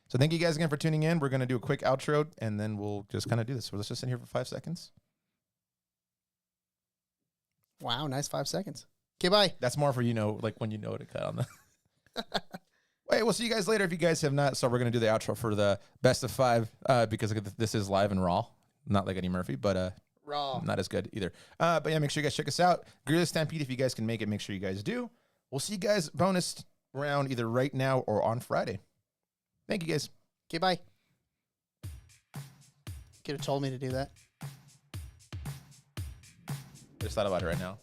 So thank you guys again for tuning in. We're going to do a quick outro, and then we'll just kind of do this. So let's just sit here for 5 seconds. Wow, nice 5 seconds. Okay, bye. That's more for, you know, like when you know to cut on the. Wait, we'll see you guys later if you guys have not. So we're going to do the outro for the best of 5 because this is live and raw. Not like Eddie Murphy, but Raw. not as good either. But yeah, make sure you guys check us out. Gorilla Stampede, if you guys can make it, make sure you guys do. We'll see you guys bonus round either right now or on Friday. Thank you guys. Okay, bye. Could have told me to do that. Just thought about it right now.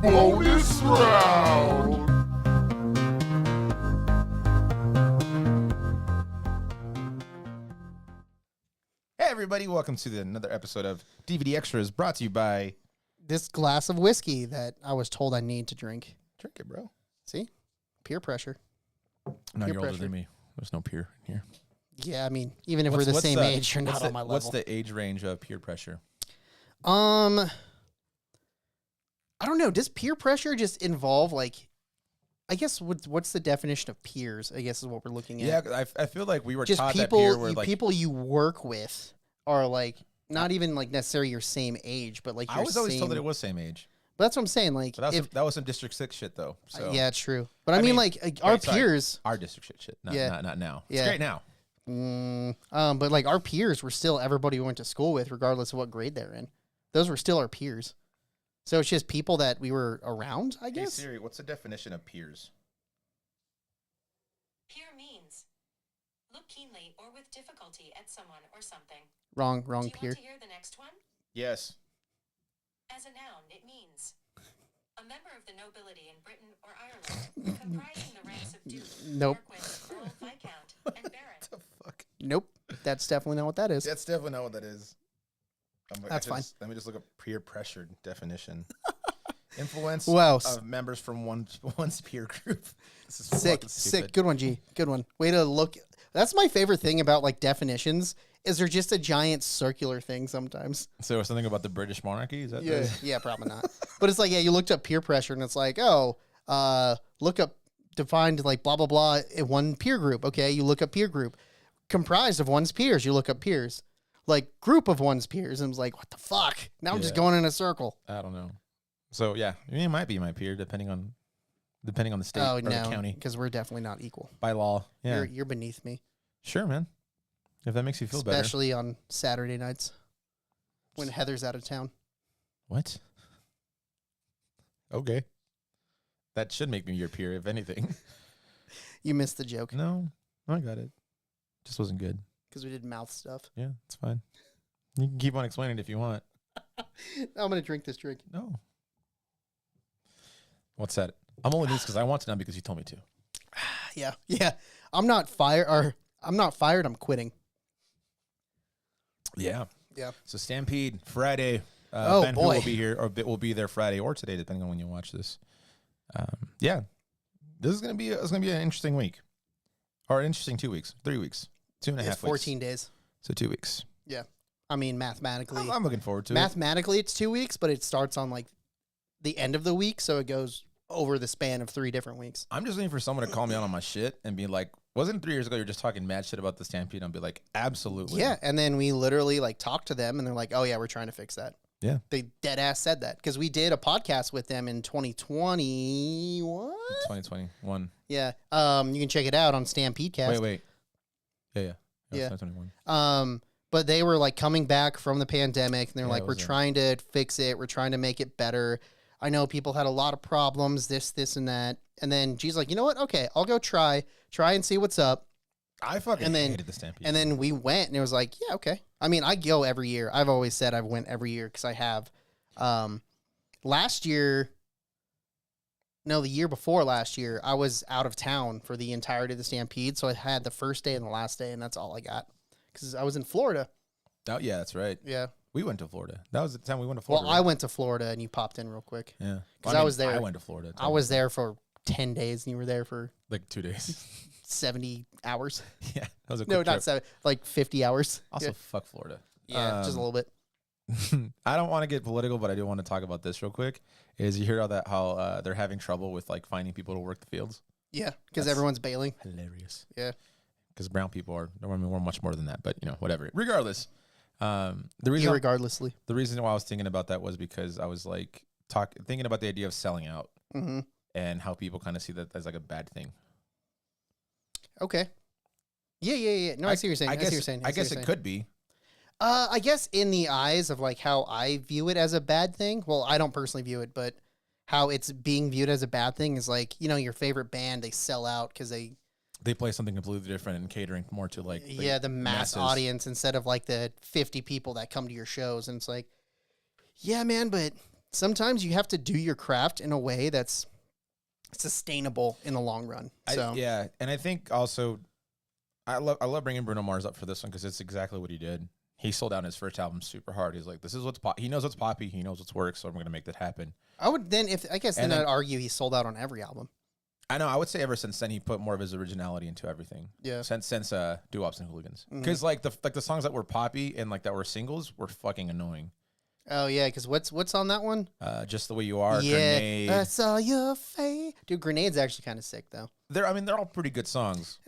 Bonus round. Hey, everybody. Welcome to another episode of DVD Extras brought to you by. This glass of whiskey that I was told I need to drink. Drink it, bro. See? Peer pressure. No, Peer you're older pressure. than me. There's no peer in here. Yeah, I mean, even if we're the same age, you're not on my level. What's the age range of peer pressure? I don't know. Does peer pressure just involve like, I guess what's the definition of peers? I guess is what we're looking at. Yeah, I feel like we were just taught that peer were like. people you work with are like not even like necessarily your same age, but like your I was always same, told that it was same age. But that's what I'm saying. Like, But if that was some District 6 shit, though. So yeah, it's true. But I, I mean, mean, like our wait, sorry. peers. Our District shit. Not, Yeah. not now. Yeah. It's great now. But like our peers were still everybody we went to school with, regardless of what grade they're in. Those were still our peers. So it's just people that we were around, I Hey guess. Siri, what's the definition of peers? Peer means look keenly or with difficulty at someone or something. Wrong Do you peer. want to hear the next one? Yes. As a noun, it means a member of the nobility in Britain or Ireland, comprising the ranks of Duke, Nope. Marquis, Earl, Viscount, and Baron. The fuck? Nope. That's definitely not what that is. That's definitely not what that is. That's fine. Let me just look up peer pressure definition. Influence Wow. of members from one's peer group. This is Sick, fucking sick. stupid. Good one, G. Good one. Way to look. That's my favorite thing about like definitions is they're just a giant circular thing sometimes. So something about the British monarchy? Is that Yeah, the- yeah, probably not. But it's like, yeah, you looked up peer pressure and it's like, oh, look up defined like blah blah blah in one peer group. Okay, you look up peer group comprised of one's peers. You look up peers, like group of one's peers. And I was like, what the fuck? Now I'm just Yeah. going in a circle. I don't know. So yeah, I mean, it might be my peer depending on the state Oh or the no, county because we're definitely not equal. by law. Yeah, You're beneath me, sure, man. If that makes you feel better. especially on Saturday nights when Heather's out of town. What? Okay. That should make me your peer, if anything. You missed the joke No, I got it. Just wasn't good. because we did mouth stuff. Yeah, it's fine. You can keep on explaining if you want. I'm gonna drink this drink. No. What's that? I'm only doing this because I want to, not because you told me to. Yeah. I'm not fired. I'm quitting. Yeah. Yeah. So Stampede Friday. Oh, Ben Hu boy. will be here, or will be there Friday or today, depending on when you watch this. Yeah, this is gonna be an interesting week, or an interesting 2 weeks, 3 weeks, 2.5 It's weeks. 14 days. So 2 weeks. Yeah. I mean, mathematically, I'm looking forward to it. mathematically it's 2 weeks, but it starts on like the end of the week, so it goes over the span of 3 different weeks. I'm just waiting for someone to call me out on my shit and be like, "Wasn't it 3 years ago you're just talking mad shit about the Stampede?" I'll be like, "Absolutely." Yeah, and then we literally like talked to them, and they're like, "Oh yeah, we're trying to fix that." Yeah. They dead ass said that because we did a podcast with them in 2021. 2021. Yeah, you can check it out on Stampedecast. Wait. Yeah. Yeah. 2021. But they were like coming back from the pandemic, and they're Yeah, like, it "We're was trying to fix it. We're trying to make it better. I know people had a lot of problems, this, and that." And then G's like, "You know what? Okay, I'll go try and see what's up." I fucking And then- hated the Stampede. And then we went, and it was like, "Yeah, okay." I mean, I go every year. I've always said I've went every year because I have. Last year, no, the year before last year, I was out of town for the entirety of the Stampede, so I had the first day and the last day, and that's all I got because I was in Florida. Oh, yeah, that's right. Yeah. We went to Florida. That was the time we went to Florida. Well, I went to Florida, and you popped in real quick. Yeah. 'Cause I was there. I went to Florida. I was there for 10 days, and you were there for like 2 days. 70 hours. Yeah. That was a quick No, trip. not 7, like 50 hours. Also, fuck Florida. yeah, just a little bit. I don't want to get political, but I do want to talk about this real quick. Is you hear how they're having trouble with like finding people to work the fields? Yeah, because That's- everyone's bailing. Hilarious. Yeah. Because brown people are. I mean, we're much more than that, but whatever. Regardless, the reason Irregardlessly. the reason why I was thinking about that was because I was like thinking about the idea of selling out Mm-hmm. and how people kind of see that as like a bad thing. Okay. Yeah. No, I see what you're saying. I see what you're saying. I guess it could be. I guess in the eyes of like how I view it as a bad thing. Well, I don't personally view it, but how it's being viewed as a bad thing is like, your favorite band, they sell out because they They play something completely different and catering more to like the mass masses. audience instead of like the 50 people that come to your shows. And it's like, yeah, man, but sometimes you have to do your craft in a way that's sustainable in the long run. So Yeah, and I think also I love bringing Bruno Mars up for this one because it's exactly what he did. He sold out his first album super hard. He's like, this is what's he knows what's poppy. He knows what's works. So I'm going to make that happen. I would then, And then- I'd argue he sold out on every album. I know. I would say ever since then he put more of his originality into everything. Yeah. Since Doo-Wops and Hooligans, because like the songs that were poppy and like that were singles were fucking annoying. Oh yeah, because what's on that one? Just the way you are. Yeah, Grenade. I saw your face. Dude, Grenade's actually kind of sick though. They're all pretty good songs.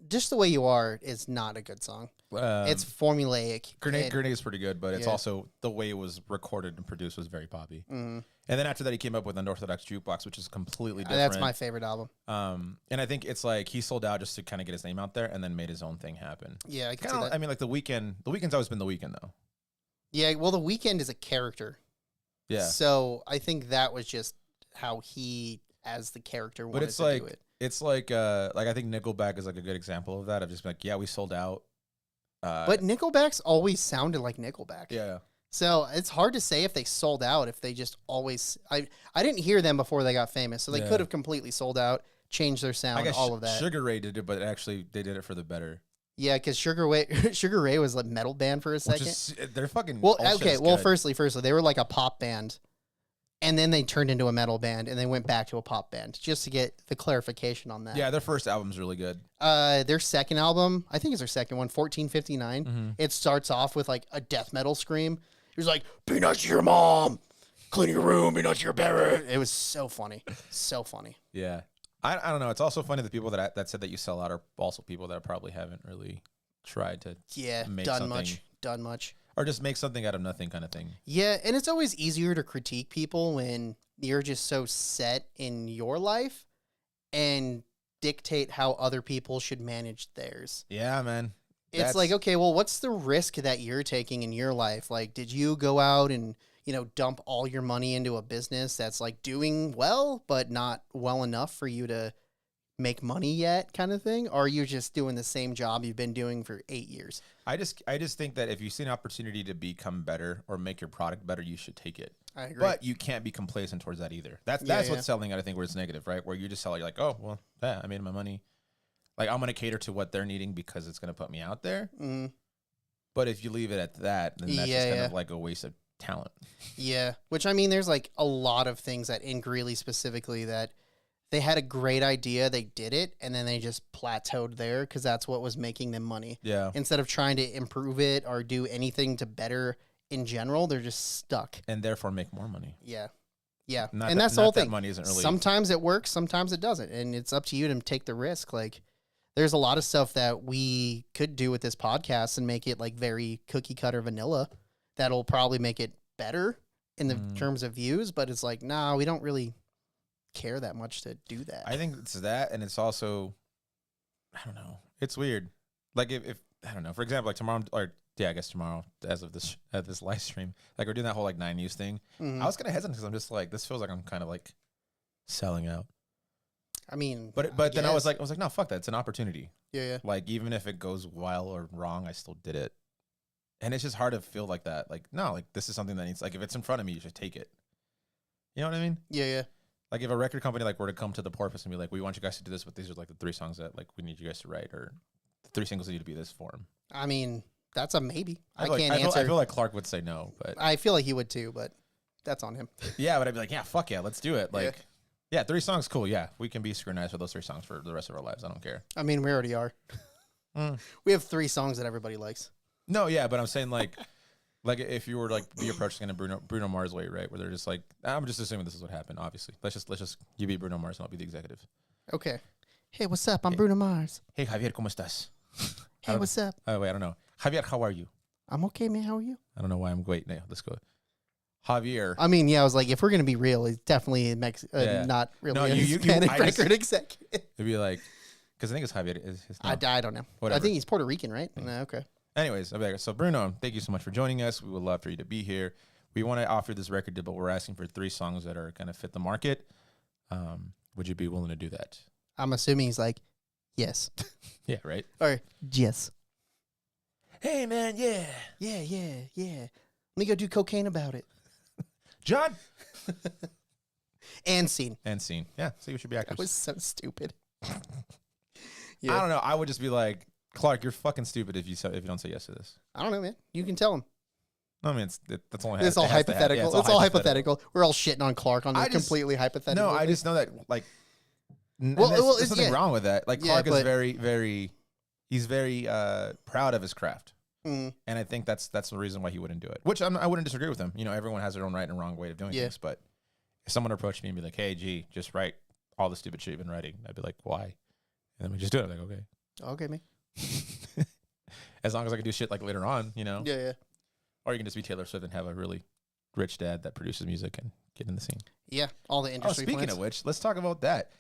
Just the way you are is not a good song. It's formulaic. Grenade is pretty good, but it's Yeah. also the way it was recorded and produced was very poppy. Mhm. And then after that, he came up with Unorthodox Jukebox, which is completely different. That's my favorite album. And I think it's like he sold out just to kind of get his name out there, and then made his own thing happen. Yeah, I can see Kinda, that. I mean, like the Weeknd. The Weeknd's always been the Weeknd, though. Yeah, well, The Weeknd is a character. Yeah, So I think that was just how he, as the character, wanted but it's to like do it. it's like I think Nickelback is like a good example of that. Of just like, yeah, we sold out. But Nickelback's always sounded like Nickelback. yeah, So it's hard to say if they sold out, if they just always. I didn't hear them before they got famous, so they Yeah. could have completely sold out, changed their I sound, guess all of that. Sugar Ray did it, but actually they did it for the better. Yeah, because Sugar Ray was a metal band for a Which second. is they're fucking. Well, all shit okay. is Well, good. firstly, they were like a pop band, and then they turned into a metal band, and they went back to a pop band. Just to get the clarification on that. yeah, their first album's really good. Their second album, I think it's their second one, 1459. Mm-hmm. It starts off with like a death metal scream. He was like, "Be nice to your mom, clean your room, be nice to your parent." It was so funny, so funny. Yeah, I don't know. It's also funny the people that said that you sell out are also people that probably haven't really tried to Yeah, Make done something. much. or just make something out of nothing kind of thing. Yeah, and it's always easier to critique people when you're just so set in your life and dictate how other people should manage theirs. Yeah, man. It's like, okay, well, what's the risk that you're taking in your life? Like, did you go out and, dump all your money into a business that's like doing well, but not well enough for you to make money yet kind of thing? Or are you just doing the same job you've been doing for 8 years? I just think that if you see an opportunity to become better or make your product better, you should take it. I agree. But you can't be complacent towards that either. That's Yeah, what's selling it, I think, where it's negative, right? Where you just sell it, you're like, oh, well, yeah, I made my money. Like, I'm going to cater to what they're needing because it's going to put me out there. Mm, But if you leave it at that, then that's just kind of like a waste of talent. yeah. Which, I mean, there's like a lot of things that in Greeley specifically that they had a great idea, they did it, and then they just plateaued there because that's what was making them money. Yeah. Instead of trying to improve it or do anything to better in general, they're just stuck. And therefore make more money. Yeah. Yeah. Not and that- that's the not whole that thing. money isn't really- Sometimes it works, sometimes it doesn't. And it's up to you to take the risk. Like, there's a lot of stuff that we could do with this podcast and make it like very cookie cutter vanilla that'll probably make it better in the terms of views. But it's like, nah, we don't really care that much to do that. I think it's that, and it's also, I don't know. It's weird. Like if I don't know. For example, like tomorrow, or yeah, I guess tomorrow, as of this live stream, like we're doing that whole like 9 News thing. Mhm. I was kind of hesitant because I'm just like, this feels like I'm kind of like selling out. I mean, But then I was guess. like, no, fuck that. It's an opportunity. Yeah. Like even if it goes well or wrong, I still did it. And it's just hard to feel like that. Like no, like this is something that needs. Like if it's in front of me, you should take it. You know what I mean? Yeah. Like if a record company like were to come to the Porpoise and be like, we want you guys to do this, but these are like the 3 songs that like we need you guys to write, or the 3 singles need to be this form. I mean, that's a maybe. I feel like- can't answer. I feel like Clark would say no, but I feel like he would too, but that's on him. yeah, but I'd be like, yeah, fuck yeah, let's do it. Yeah. Like, yeah, 3 songs, cool. Yeah, we can be scrutinized for those 3 songs for the rest of our lives. I don't care. I mean, we already are. Mm. We have 3 songs that everybody likes. No, yeah, but I'm saying like, like if you were like be approaching in a Bruno Mars way, right? Where they're just like, I'm just assuming this is what happened. Obviously, let's just you be Bruno Mars and I'll be the executive. Okay. Hey, what's up? I'm Bruno Mars. Hey Javier, ¿cómo estás? Hey, what's up? Oh wait, I don't know. Javier, how are you? I'm okay, man. How are you? I don't know why I'm wait. No, let's go. Javier. I mean, yeah, I was like, if we're gonna be real, he's definitely a Yeah. not really No, a you- Hispanic I just- record executive. It'd be like, because I think it's Javier. Is his name. I don't know. Whatever. I think he's Puerto Rican, right? No, okay. Anyways, so Bruno, thank you so much for joining us. We would love for you to be here. We want to offer this record, but we're asking for 3 songs that are going to fit the market. Would you be willing to do that? I'm assuming he's like, yes. Yeah, right? Or yes. Hey, man, yeah. Yeah. Let me go do cocaine about it. John. And scene. And scene. Yeah, see, we should be actors. That was so stupid. I don't know. I would just be like, Clark, you're fucking stupid if you don't say yes to this. I don't know, man. You can tell him. I mean, that's only. It's all hypothetical. It's all hypothetical. We're all shitting on Clark on I the just- completely hypothetical. No, I thing. just know that, like, Well, there's it's- something yeah. wrong with that. Like, Yeah, Clark is but- very, very, he's very proud of his craft. Mm. And I think that's the reason why he wouldn't do it. Which I wouldn't disagree with him. You know, everyone has their own right and wrong way of doing Yeah. things. But if someone approached me and be like, "Hey, G, just write all the stupid shit you've been writing," I'd be like, "Why?" And then we just do it. I'm like, okay. Okay, man. As long as I can do shit like later on, you know. Yeah. Or you can just be Taylor Swift and have a really rich dad that produces music and get in the scene. Yeah. All the Oh, industry speaking plans. of which, let's talk about that.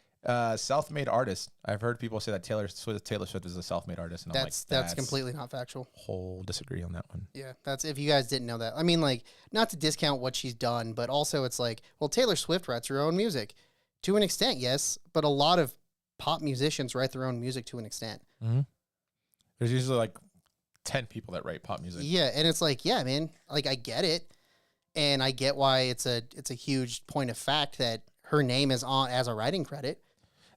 Self-made artist. I've heard people say that Taylor Swift is a self-made artist, and That's completely not factual. whole disagree on that one. Yeah, that's if you guys didn't know that. I mean, like, not to discount what she's done, but also it's like, well, Taylor Swift writes her own music to an extent, yes, but a lot of pop musicians write their own music to an extent. Mm-hmm. There's usually like 10 people that write pop music. Yeah, and it's like, yeah, man, like I get it, and I get why it's a huge point of fact that her name is on as a writing credit.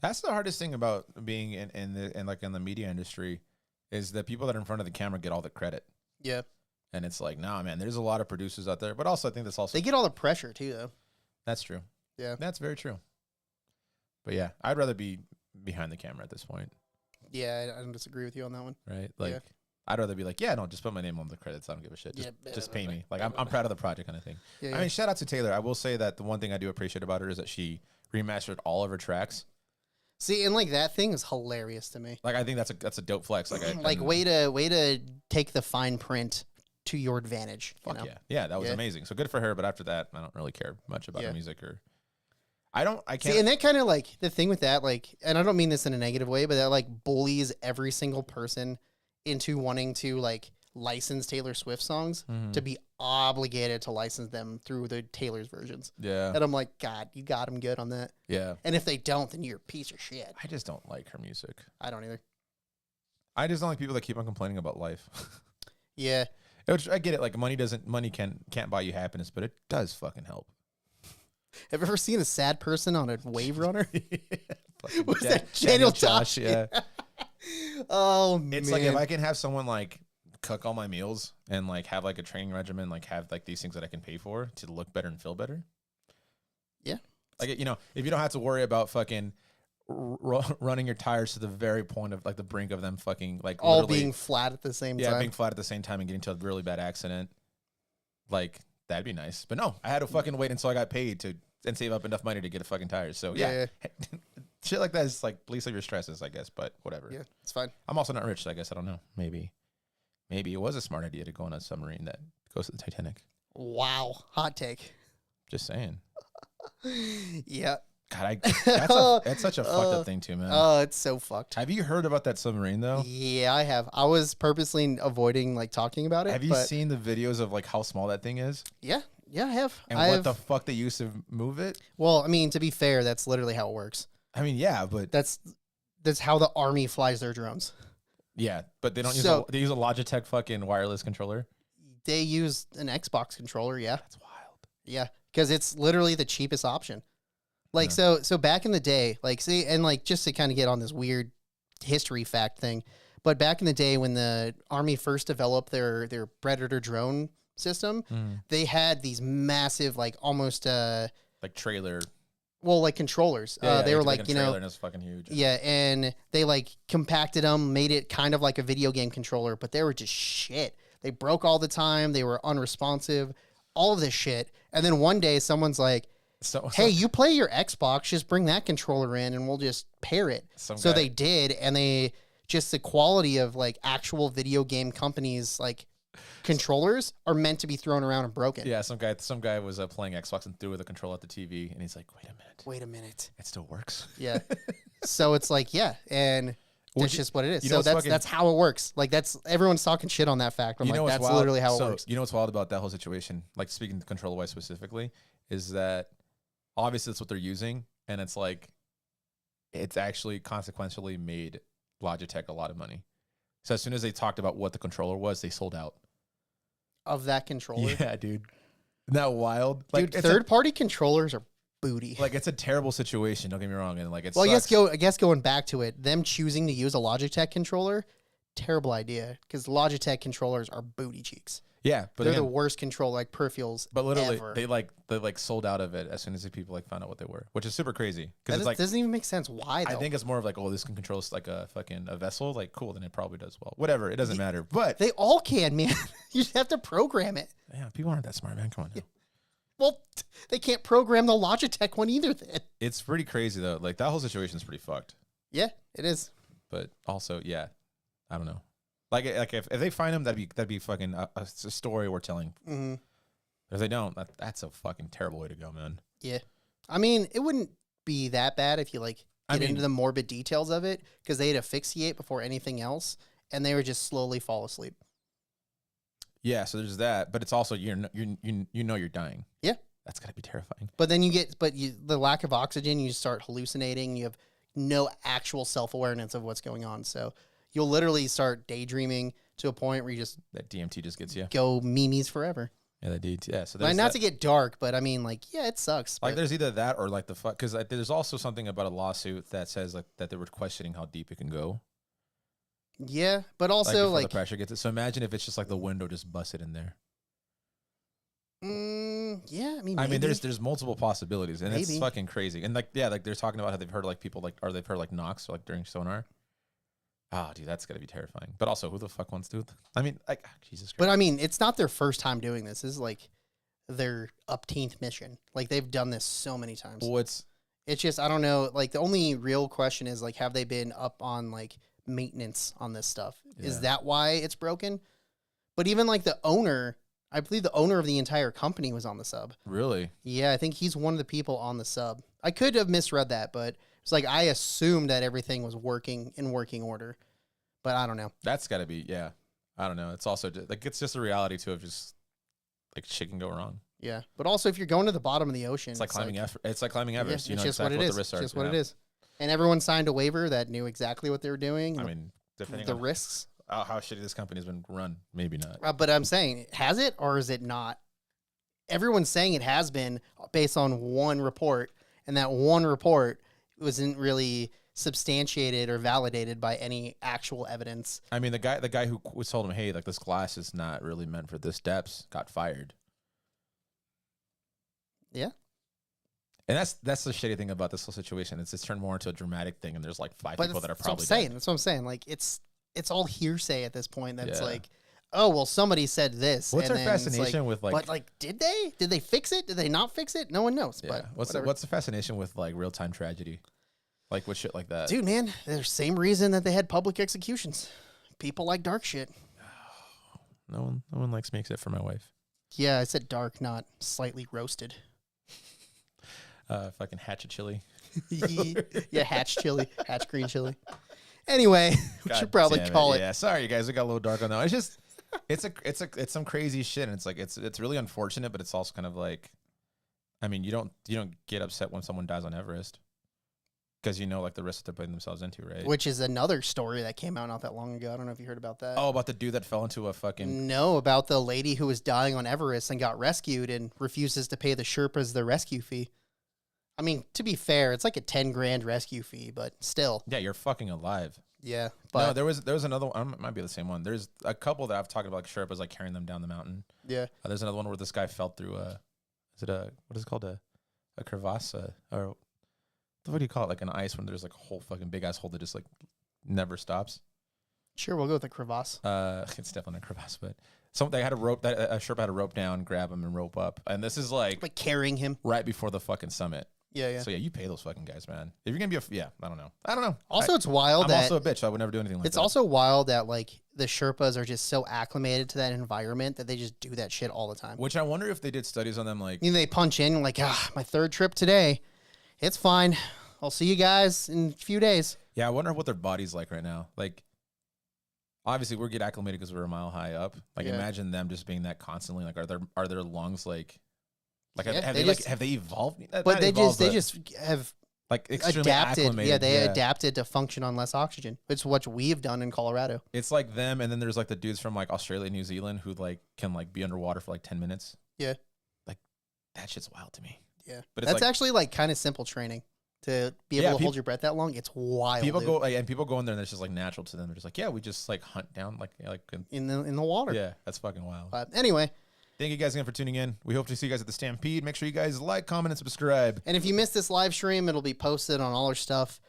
That's the hardest thing about being in the media industry is that people that are in front of the camera get all the credit. Yeah, And it's like, nah, man, there's a lot of producers out there, but also I think that's also they get all the pressure too, though. that's true. Yeah. That's very true. But yeah, I'd rather be behind the camera at this point, Yeah, I don't disagree with you on that one. right? Like Yeah. I'd rather be like, yeah, no, just put my name on the credits. I don't give a shit. Just pay me. Like I'm proud of the project kind of thing. Yeah, I mean, shout out to Taylor. I will say that the one thing I do appreciate about her is that she remastered all of her tracks. see, and like that thing is hilarious to me. Like I think that's a dope flex. Like Like way to take the fine print to your advantage. Fuck you know? yeah, that was Yeah. amazing. So good for her. But after that, I don't really care much about Yeah. her music or. I can't. See, and that kind of like the thing with that, like, and I don't mean this in a negative way, but that like bullies every single person into wanting to like license Taylor Swift songs Mhm. to be obligated to license them through the Taylor's versions. Yeah, And I'm like, God, you got them good on that. yeah. And if they don't, then you're a piece of shit. I just don't like her music. I don't either. I just don't like people that keep on complaining about life. Yeah. Which I get it. Like money can't buy you happiness, but it does fucking help. Have you ever seen a sad person on a wave runner? Fucking Was that Daniel Tosh? Yeah. Oh, It's man. like if I can have someone like cook all my meals and like have like a training regimen, like have like these things that I can pay for to look better and feel better. Yeah. Like, you know, if you don't have to worry about fucking running your tires to the very point of like the brink of them fucking like all literally- being flat at the same yeah, time. being flat at the same time and getting to a really bad accident, like that'd be nice. But no, I had to fucking wait until I got paid to and save up enough money to get a fucking tires. So yeah, shit like that is like least of your stresses, I guess. But whatever. Yeah, it's fine. I'm also not rich, so I guess I don't know. Maybe it was a smart idea to go on a submarine that goes to the Titanic. Wow, hot take. Just saying. Yeah. God, that's such a fucked up thing too, man. Oh, it's so fucked. Have you heard about that submarine though? Yeah, I have. I was purposely avoiding like talking about it. Have you but seen the videos of like how small that thing is Yeah, I have. and I what have. the fuck they used to move it? Well, I mean, to be fair, that's literally how it works. I mean, yeah, but That's how the army flies their drones. yeah, but they don't use So- they use a Logitech fucking wireless controller. They use an Xbox controller. Yeah, That's wild. yeah, because it's literally the cheapest option. Like so back in the day, like see, and like just to kind of get on this weird history fact thing, but back in the day when the army first developed their Predator drone system, they had these massive like almost Like trailer. like controllers. Yeah, They you were have to make like a trailer and it's fucking huge. yeah, and they like compacted them, made it kind of like a video game controller, but they were just shit. They broke all the time. They were unresponsive. All of this shit, and then one day someone's like, So hey, you play your Xbox, just bring that controller in and we'll just pair it. Some So guy- they did, and they just the quality of like actual video game companies like controllers are meant to be thrown around and broken. yeah, some guy was playing Xbox and threw the controller at the TV, and he's like, Wait a minute. it still works. Yeah. So it's like, yeah, and Well, that's just what it is. you So know what's that's fucking- that's how it works. Like that's everyone's talking shit on that fact. I'm like, what's that's wild? literally how it So, works. You know what's wild about that whole situation? Like speaking controller wise specifically, is that obviously that's what they're using, and it's like it's actually consequentially made Logitech a lot of money. So as soon as they talked about what the controller was, they sold out. Of that controller. Yeah, dude. Isn't that wild? Dude, it's third party controllers are booty. like it's a terrible situation. Don't get me wrong, and like it's Well, I guess going back to it, them choosing to use a Logitech controller, terrible idea because Logitech controllers are booty cheeks. yeah, but They're again, the worst control like peripherals. but literally ever. they like sold out of it as soon as the people like found out what they were, which is super crazy That because it's like doesn't even make sense. Why though? I think it's more of like, oh, this can control like a fucking a vessel. Like, cool, then it probably does well. Whatever, it doesn't matter. But they all can, man. You just have to program it. yeah, people aren't that smart, man. Come on now. Well, they can't program the Logitech one either. Then It's pretty crazy though. Like that whole situation is pretty fucked. yeah, it is. But also, yeah, I don't know. Like if they find him, that'd be fucking a story we're telling. Mm-hmm. If they don't, that's a fucking terrible way to go, man. Yeah, I mean, it wouldn't be that bad if you like I get mean- into the morbid details of it because they'd asphyxiate before anything else, and they would just slowly fall asleep. Yeah, so there's that, but it's also you know you're dying. Yeah. That's gotta be terrifying. But then the lack of oxygen, you start hallucinating. You have no actual self-awareness of what's going on. So you'll literally start daydreaming to a point where you just That DMT just gets you. go memes forever. Yeah, that DMT. Yeah, so Like, there's not that. to get dark, but I mean, like, yeah, it sucks. Like but there's either that or like the fuck because like, there's also something about a lawsuit that says like that they were questioning how deep it can go. yeah, but Like also before like, the pressure gets it. So imagine if it's just like the window just busted in there. yeah, I mean, I mean, maybe. there's multiple possibilities, and it's Maybe. fucking crazy. And like, yeah, like they're talking about how they've heard like people like, or they've heard like knocks like during sonar. Oh, dude, that's gotta be terrifying. But also, who the fuck wants to? I mean, like, Jesus Christ. But I mean, it's not their first time doing this. This is like their upteenth mission. Like they've done this so many times. Well, it's It's just I don't know. Like the only real question is like, have they been up on like maintenance on this stuff? Is Yeah. that why it's broken? But even like the owner, I believe the owner of the entire company was on the sub. really Yeah, I think he's one of the people on the sub. I could have misread that, but it's like I assumed that everything was working in working order. But I don't know. that's gotta be yeah. I don't know. It's also just, like it's just a reality too of just like shit can go wrong. Yeah, but also if you're going to the bottom of the ocean, It's like climbing It's like climbing yeah, Everest. You it's know just exactly what it what is. the risks It's are. just what it yeah. is. And everyone signed a waiver that knew exactly what they were doing. I mean, depending the on risks. how shitty this company has been run. Maybe not. But I'm saying, has it or is it not? Everyone's saying it has been based on one report, and that one report wasn't really substantiated or validated by any actual evidence. I mean, the guy who was told him, hey, like this glass is not really meant for this depths, got fired. Yeah. And that's the shitty thing about this whole situation. It's turned more into a dramatic thing, and there's like five people that are that's what I'm probably saying. dead. That's what I'm saying. Like it's all hearsay at this point. That's Yeah. like, oh well, somebody said this. What's and our then it's fascination with, like- But like, did they fix it? Did they not fix it? No one knows. Yeah. But What's whatever. what's the fascination with like real time tragedy, like with shit like that? Dude, man, there's the same reason that they had public executions. People like dark shit. No one likes me except for my wife. Yeah, I said dark, not slightly roasted. Fucking hatchet chili. Yeah, hatch chili, hatch green chili. Anyway, we God should probably damn call it. Yeah, sorry you guys, it got a little dark on that. It's just, it's some crazy shit, and it's like it's really unfortunate, but it's also kind of like, I mean, you don't get upset when someone dies on Everest, because you know like the risk they're putting themselves into, right? Which is another story that came out not that long ago. I don't know if you heard about that. Oh, about the dude that fell into a fucking. No, about the lady who was dying on Everest and got rescued and refuses to pay the Sherpas the rescue fee. I mean, to be fair, it's like a 10 grand rescue fee, but still. Yeah, you're fucking alive. Yeah. No, But there was another one. It might be the same one. There's a couple that I've talked about, like Sherpas, like carrying them down the mountain. yeah. There's another one where this guy fell through what is it called, a crevasse, or what do you call it, like an ice when there's like a whole fucking big ass hole that just like never stops. Sure, we'll go with the crevasse. It's definitely a crevasse, but they had a rope, that a Sherpa had a rope down, grab him and rope up, and this is like Like carrying him. right before the fucking summit. Yeah, yeah. So yeah, you pay those fucking guys, man. If you're gonna be I don't know. Also, it's wild I'm that also a bitch. So I would never do anything like it's that. also wild that like the Sherpas are just so acclimated to that environment that they just do that shit all the time. Which I wonder if they did studies on them, like You know, they punch in like, my third trip today. It's fine. I'll see you guys in a few days. yeah, I wonder what their body's like right now. Like, obviously, we're getting acclimated because we're a mile high up. Like, Yeah. imagine them just being that constantly. Like, are their lungs like Yeah, have they they just- have they evolved? But Not they evolved, just have like extremely adapted. acclimated. Yeah, they adapted to function on less oxygen. It's what we've done in Colorado. It's like them, and then there's like the dudes from like Australia, New Zealand, who like can like be underwater for like 10 minutes. Yeah. Like that shit's wild to me. Yeah, But it's that's like- actually like kind of simple training to be able Yeah, to hold peop- your breath that long. It's wild. People dude. go and people go in there, and it's just like natural to them. They're just like, yeah, we just like hunt down in the water. yeah, that's fucking wild. But anyway, Thank you guys again for tuning in. We hope to see you guys at the Stampede. Make sure you guys like, comment, and subscribe. and if you missed this live stream, it'll be posted on all our stuff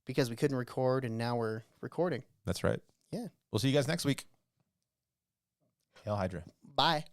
because we couldn't record and now we're recording. That's right. Yeah. We'll see you guys next week. Hail Hydra. Bye.